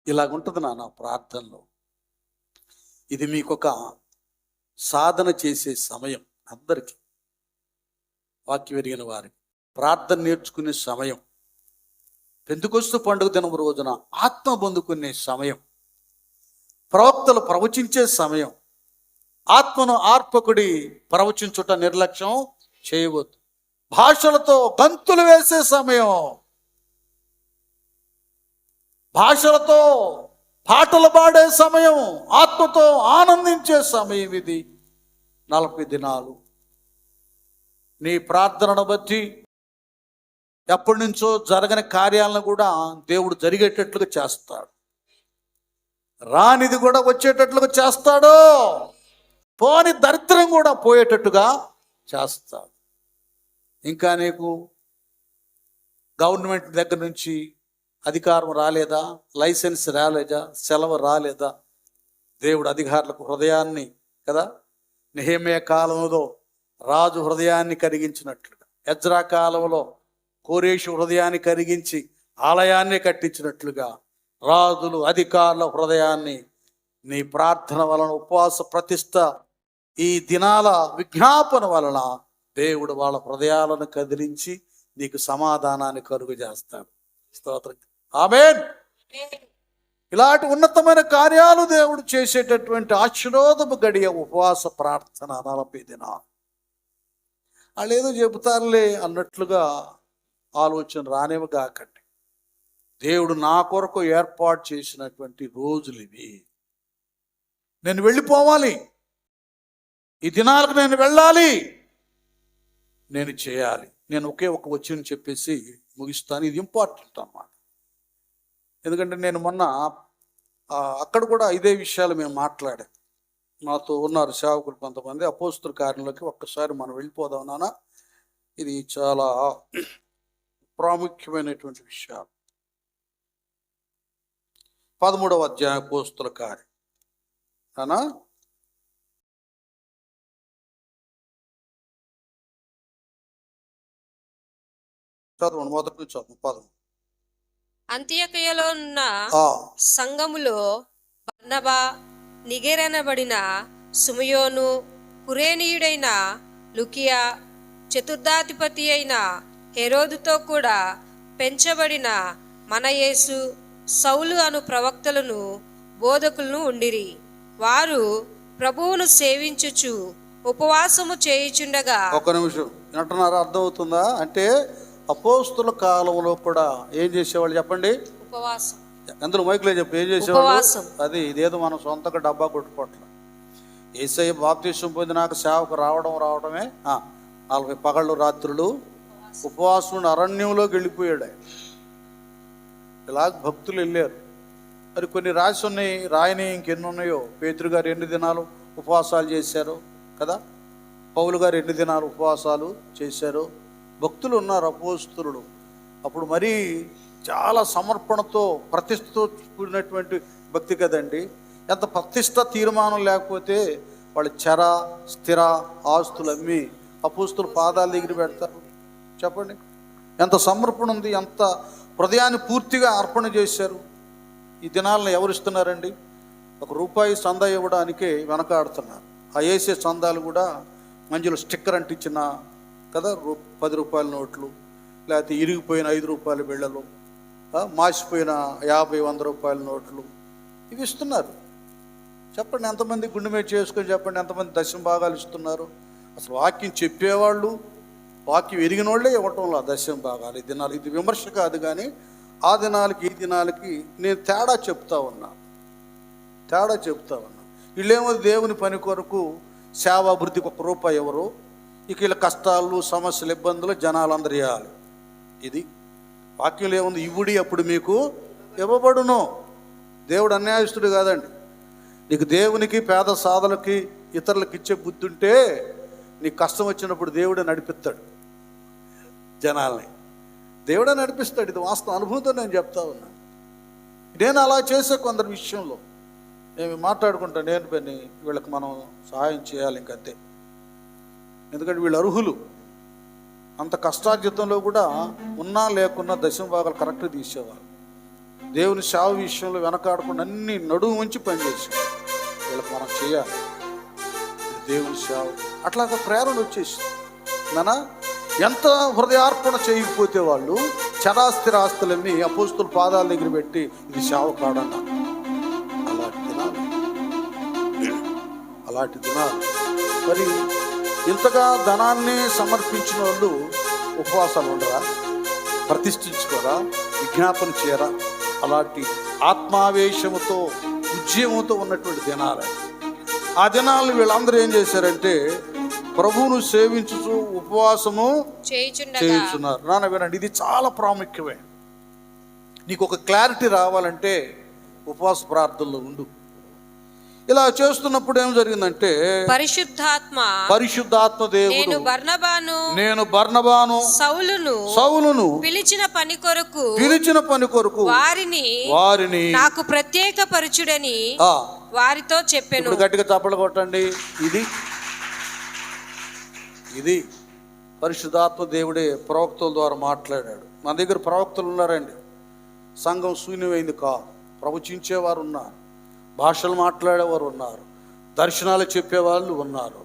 ఇలాగుంటుంది నా ప్రార్థనలో. ఇది మీకొక సాధన చేసే సమయం, అందరికీ వాక్యం ఎరిగిన వారికి ప్రార్థన నేర్చుకునే సమయం, పెంతెకొస్తు పండుగ దినం రోజున ఆత్మ పొందుకునే సమయం, ప్రవక్తలు ప్రవచించే సమయం. ఆత్మను ఆర్పకుడి ప్రవచించుట నిర్లక్ష్యం చేయవద్దు. భాషలతో గంతులు వేసే సమయం, భాషలతో పాటలు పాడే సమయం, ఆత్మతో ఆనందించే సమయం ఇది. 40 దినాలు నీ ప్రార్థనను బట్టి ఎప్పటి నుంచో జరగని కార్యాలను కూడా దేవుడు జరిగేటట్లుగా చేస్తాడు. రానిది కూడా వచ్చేటట్లుగా చేస్తాడు. పోని దరిద్రం కూడా పోయేటట్టుగా చేస్తాడు. ఇంకా నీకు గవర్నమెంట్ దగ్గర నుంచి అధికారం రాలేదా, లైసెన్స్ రాలేదా, సెలవు రాలేదా, దేవుడు అధికారులకు హృదయాన్ని కదా నెహెమ్యా కాలంలో రాజు హృదయాన్ని కరిగించినట్లుగా, ఎజ్రా కాలంలో కోరేషు హృదయాన్ని కరిగించి ఆలయాన్ని కట్టించినట్లుగా రాజులు అధికారుల హృదయాన్ని నీ ప్రార్థన వలన, ఉపవాస ప్రతిష్ట, ఈ దినాల విజ్ఞాపన వలన దేవుడు వాళ్ళ హృదయాలను కదిలించి నీకు సమాధానాన్ని కలుగు చేస్తాడు. స్తోత్రం. ఆమేన్. ఇలాంటి ఉన్నతమైన కార్యాలు దేవుడు చేసేటటువంటి ఆశీర్వాదము గడియ ఉపవాస ప్రార్థన 40 దినాలు. వాళ్ళు ఏదో చెబుతారులే అన్నట్లుగా ఆలోచన రానివ్వగాకండి. దేవుడు నా కొరకు ఏర్పాటు చేసినటువంటి రోజులు ఇవి. నేను వెళ్ళిపోవాలి, ఈ దినాలకు నేను వెళ్ళాలి, నేను చేయాలి. నేను ఒకే ఒక వచనం చెప్పేసి ముగిస్తాను. ఇది ఇంపార్టెంట్ అన్నమాట. ఎందుకంటే నేను మొన్న అక్కడ కూడా ఇదే విషయాలు మేము మాట్లాడాం. నాతో ఉన్నారు సేవకులు కొంతమంది. అపోస్తుల కార్యంలోకి ఒక్కసారి మనం వెళ్ళిపోదాం నాన్న. ఇది చాలా ప్రాముఖ్యమైనటువంటి విషయాలు. 13వ అధ్యాయం అపోస్తుల కార్యం అనా. చదవండి, మొదటి నుంచి చదువు. 13. అంత్యొకయలో ఉన్న సంఘములో బర్నబా, నిగెరనబడిన సుమయోను, కురేనీయుడైన లుకియా, చతుర్థాధిపతి అయిన హెరోదుతో కూడా పెంచబడిన మనయేసు, సౌలు అను ప్రవక్తలను బోధకులను ఉండిరి. వారు ప్రభువును సేవించుచు ఉపవాసము చేయుచుండగా. ఒక నిమిషం అంటున్నారా? అర్థమవుతుందా? అంటే అపోస్తుల కాలంలో కూడా ఏం చేసేవాళ్ళు చెప్పండి? ఉపవాసం. అందులో మైకులే చెప్పి ఏం చేసేవాళ్ళు? అది ఇదేదో మనం సొంతగా డబ్బా కొట్టుకోవట్లేదు. యేసయ్య బాప్తిసం పొందినాక సేవకు రావడమే 40 పగళ్ళు రాత్రులు ఉపవాసం అరణ్యంలోకి వెళ్ళిపోయాడు ఆయన. ఇలాగ భక్తులు వెళ్ళారు. మరి కొన్ని రాసి ఉన్నాయి, రాయని ఇంకెన్ని ఉన్నాయో. పేతురు గారు ఎన్ని దినాలు ఉపవాసాలు చేశారు కదా, పౌలు గారు ఎన్ని దినాలు ఉపవాసాలు చేశారు. భక్తులు ఉన్నారు, అపోస్తలుడు. అప్పుడు మరీ చాలా సమర్పణతో ప్రతిష్టతో కూడినటువంటి భక్తి కదండి. ఎంత ప్రతిష్ట తీర్మానం లేకపోతే వాళ్ళు చర స్థిర ఆస్తులు అమ్మి అపోస్తలు పాదాల దగ్గర పెడతారు. చెప్పండి, ఎంత సమర్పణ ఉంది, ఎంత హృదయాన్ని పూర్తిగా అర్పణ చేశారు. ఈ దినాలను ఎవరు ఇస్తున్నారండి? ₹1 చందా ఇవ్వడానికే వెనకాడుతున్నారు. ఆ వేసే చందాలు కూడా మంచిలో స్టిక్కర్ అంటించిన కదా, ₹10 నోట్లు, లేకపోతే ఇరిగిపోయిన ₹5 బిళ్ళలు, మాసిపోయిన ₹50-100 నోట్లు, ఇవి ఇస్తున్నారు. చెప్పండి, ఎంతమంది గుండె మీద చేసుకొని చెప్పండి, ఎంతమంది దశమ భాగాలు ఇస్తున్నారు? అసలు వాక్యం చెప్పేవాళ్ళు, వాక్యం ఎరిగిన వాళ్ళే ఇవ్వటంలో దశమ భాగాలు. ఈ దినాలు, ఇది విమర్శ కాదు, కానీ ఆ దినాలకి ఈ దినాలకి నేను తేడా చెప్తా ఉన్నా. వీళ్ళేమో దేవుని పని కొరకు సేవాభివృద్ధికి ₹1 ఎవరు, ఇక వీళ్ళ కష్టాలు సమస్యలు ఇబ్బందులు జనాలందరూ ఇవ్వాలి. ఇది వాక్యంలో ఏముంది? ఇవ్వుడి అప్పుడు మీకు ఇవ్వబడును. దేవుడు అన్యాయస్తుడు కాదండి. నీకు దేవునికి పేద సాధలకి ఇతరులకు ఇచ్చే బుద్ధి ఉంటే నీకు కష్టం వచ్చినప్పుడు దేవుడే నడిపిస్తాడు, జనాల్ని దేవుడే నడిపిస్తాడు. ఇది వాస్తవ అనుభవంతో నేను చెప్తా ఉన్నా. నేను అలా చేసే కొందరి విషయంలో నేను మాట్లాడుకుంటా, నేను పని వీళ్ళకి మనం సహాయం చేయాలి, ఇంకంతే. ఎందుకంటే వీళ్ళు అర్హులు. అంత కష్టార్జితంలో కూడా ఉన్నా లేకున్నా దశమ భాగాలు కరెక్ట్గా తీసేవాళ్ళు. దేవుని సేవ విషయంలో వెనకాడకుండా అన్ని నడుము ఉంచి పనిచేసేవాళ్ళు. వీళ్ళకి మనం చేయాలి దేవుని సేవ. అట్లాగా ప్రేరణ వచ్చేసి నానా ఎంత హృదయార్పణ చేయకపోతే వాళ్ళు చరాస్థిరాస్తులన్నీ అపోస్తుల పాదాల దగ్గర పెట్టి ఇది సేవ కాడన్న. అలాంటి దినాలు మరి ఇంతగా ధనాన్ని సమర్పించిన వాళ్ళు ఉపవాసాలు ఉండరా? ప్రతిష్ఠించుకోరా? విజ్ఞాపన చేయరా? అలాంటి ఆత్మావేశముతో ఉద్యమంతో ఉన్నటువంటి దినాలు. ఆ దినాలను వీళ్ళందరూ ఏం చేశారంటే ప్రభువును సేవించుచు ఉపవాసము చేయించున్నారు. నాన్న వినండి, ఇది చాలా ప్రాముఖ్యమే. నీకు ఒక క్లారిటీ రావాలంటే ఉపవాస ప్రార్థనలో ఉండు. ఇలా చేస్తున్నప్పుడు ఏం జరిగిందంటే పరిశుద్ధాత్మ దేవుడు నేను బర్నబాను సౌలును పిలిచిన పని కొరకు వారిని నాకు ప్రత్యేక పరచుడని వారితో చెప్పెను. గట్టిగా చప్పట్లు కొట్టండి. ఇది పరిశుద్ధాత్మ దేవుడే ప్రవక్తల ద్వారా మాట్లాడాడు. మన దగ్గర ప్రవక్తలు ఉన్నారండి. సంఘం శూన్యమైంది కాదు. ప్రవచించేవారు ఉన్నారు, భాషలు మాట్లాడేవారు ఉన్నారు, దర్శనాలు చెప్పేవాళ్ళు ఉన్నారు.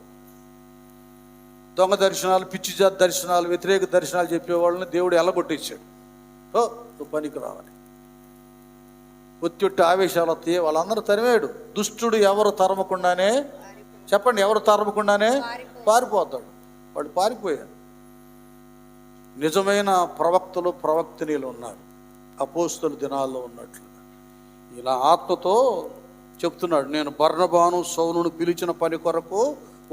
దొంగ దర్శనాలు, పిచ్చి జాతి దర్శనాలు, వ్యతిరేక దర్శనాలు చెప్పేవాళ్ళని దేవుడు ఎల్లగొట్టేశాడు. నువ్వు పనికి రావాలి. ఒత్తిడి ఆవేశాలు వస్తాయి, వాళ్ళందరూ తరిమేడు. దుష్టుడు ఎవరు తరమకుండానే, చెప్పండి, ఎవరు తరమకుండానే పారిపోతాడు. వాడు పారిపోయారు. నిజమైన ప్రవక్తలు ప్రవక్తనీలు ఉన్నారు, అపోస్తల దినాల్లో ఉన్నట్లుగా. ఇలా ఆత్మతో చెప్తున్నాడు, నేను బర్నబాను సౌలును పిలిచిన పని కొరకు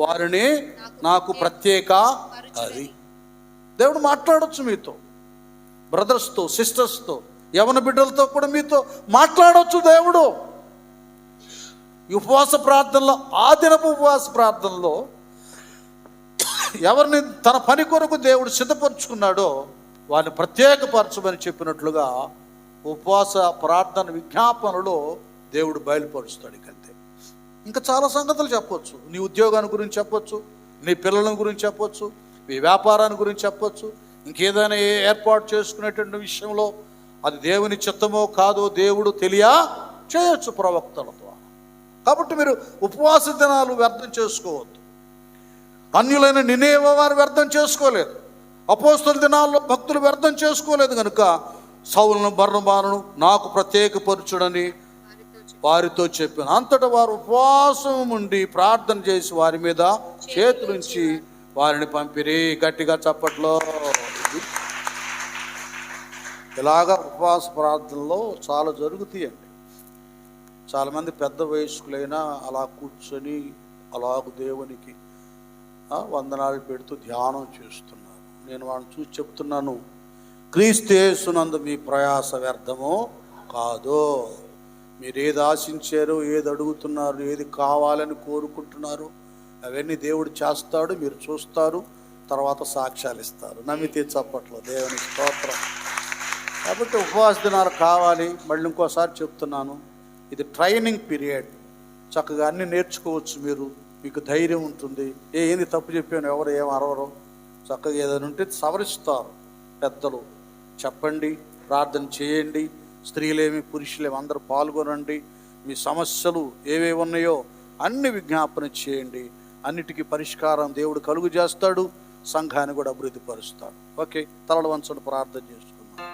వారిని నాకు ప్రత్యేక. అది దేవుడు మాట్లాడొచ్చు మీతో, బ్రదర్స్తో, సిస్టర్స్తో, యవన బిడ్డలతో కూడా మీతో మాట్లాడవచ్చు దేవుడు. ఈ ఉపవాస ప్రార్థనలో, ఆ దినపు ఉపవాస ప్రార్థనలో ఎవరిని తన పని కొరకు దేవుడు సిద్ధపరుచుకున్నాడో వారిని ప్రత్యేకపరచమని చెప్పినట్లుగా ఉపవాస ప్రార్థన విజ్ఞాపనలో దేవుడు బయలుపరుస్తాడు. ఇంకంతే. ఇంకా చాలా సంగతులు చెప్పొచ్చు. నీ ఉద్యోగాన్ని గురించి చెప్పొచ్చు, నీ పిల్లల గురించి చెప్పొచ్చు, నీ వ్యాపారాన్ని గురించి చెప్పొచ్చు. ఇంకేదైనా ఏర్పాటు చేసుకునేటువంటి విషయంలో అది దేవుని చిత్తమో కాదో దేవుడు చేయొచ్చు ప్రవక్తల ద్వారా. కాబట్టి మీరు ఉపవాస దినాలు వ్యర్థం చేసుకోవద్దు. అన్యులైన నినేవే వారు వ్యర్థం చేసుకోలేదు, అపోస్తల దినాల్లో భక్తులు వ్యర్థం చేసుకోలేదు. కనుక సౌలును బర్నబానును నాకు ప్రత్యేకపరచుడని వారితో చెప్పాను. అంతటా వారు ఉపవాసం ఉండి ప్రార్థన చేసి వారి మీద చేతులుంచి వారిని పంపిరి. గట్టిగా చప్పట్లో. ఇలాగా ఉపవాస ప్రార్థనలో చాలా జరుగుతాయండి. చాలామంది పెద్ద వయస్కులైనా అలా కూర్చొని అలాగ దేవునికి వందనాలు పెడుతూ ధ్యానం చేస్తున్నారు. నేను వాళ్ళని చూసి చెప్తున్నాను, క్రీస్తు యేసునందు మీ ప్రయాస వ్యర్థమో కాదు. మీరు ఏది ఆశించారో, ఏది అడుగుతున్నారు, ఏది కావాలని కోరుకుంటున్నారు, అవన్నీ దేవుడు చేస్తాడు. మీరు చూస్తారు, తర్వాత సాక్ష్యాలు ఇస్తారు. నమ్మితే చప్పట్లో దేవుని స్తోత్రం. కాబట్టి ఉపవాస దినాలు కావాలి. మళ్ళీ ఇంకోసారి చెప్తున్నాను, ఇది ట్రైనింగ్ పీరియడ్. చక్కగా అన్నీ నేర్చుకోవచ్చు. మీకు ధైర్యం ఉంటుంది. ఏంది తప్పు చెప్పాను, ఎవరు ఏం అరవరు. చక్కగా ఏదైనా ఉంటే సవరిస్తారు పెద్దలు. చెప్పండి, ప్రార్థన చేయండి. స్త్రీలేమి పురుషులేమి అందరూ పాల్గొనండి. మీ సమస్యలు ఏవేవి ఉన్నాయో అన్ని విజ్ఞాపన చేయండి. అన్నిటికీ పరిష్కారం దేవుడు కలుగు చేస్తాడు. సంఘాన్ని కూడా అభివృద్ధి పరుస్తాడు. ఓకే, తలలు వంచండి, ప్రార్థన చేసుకోండి.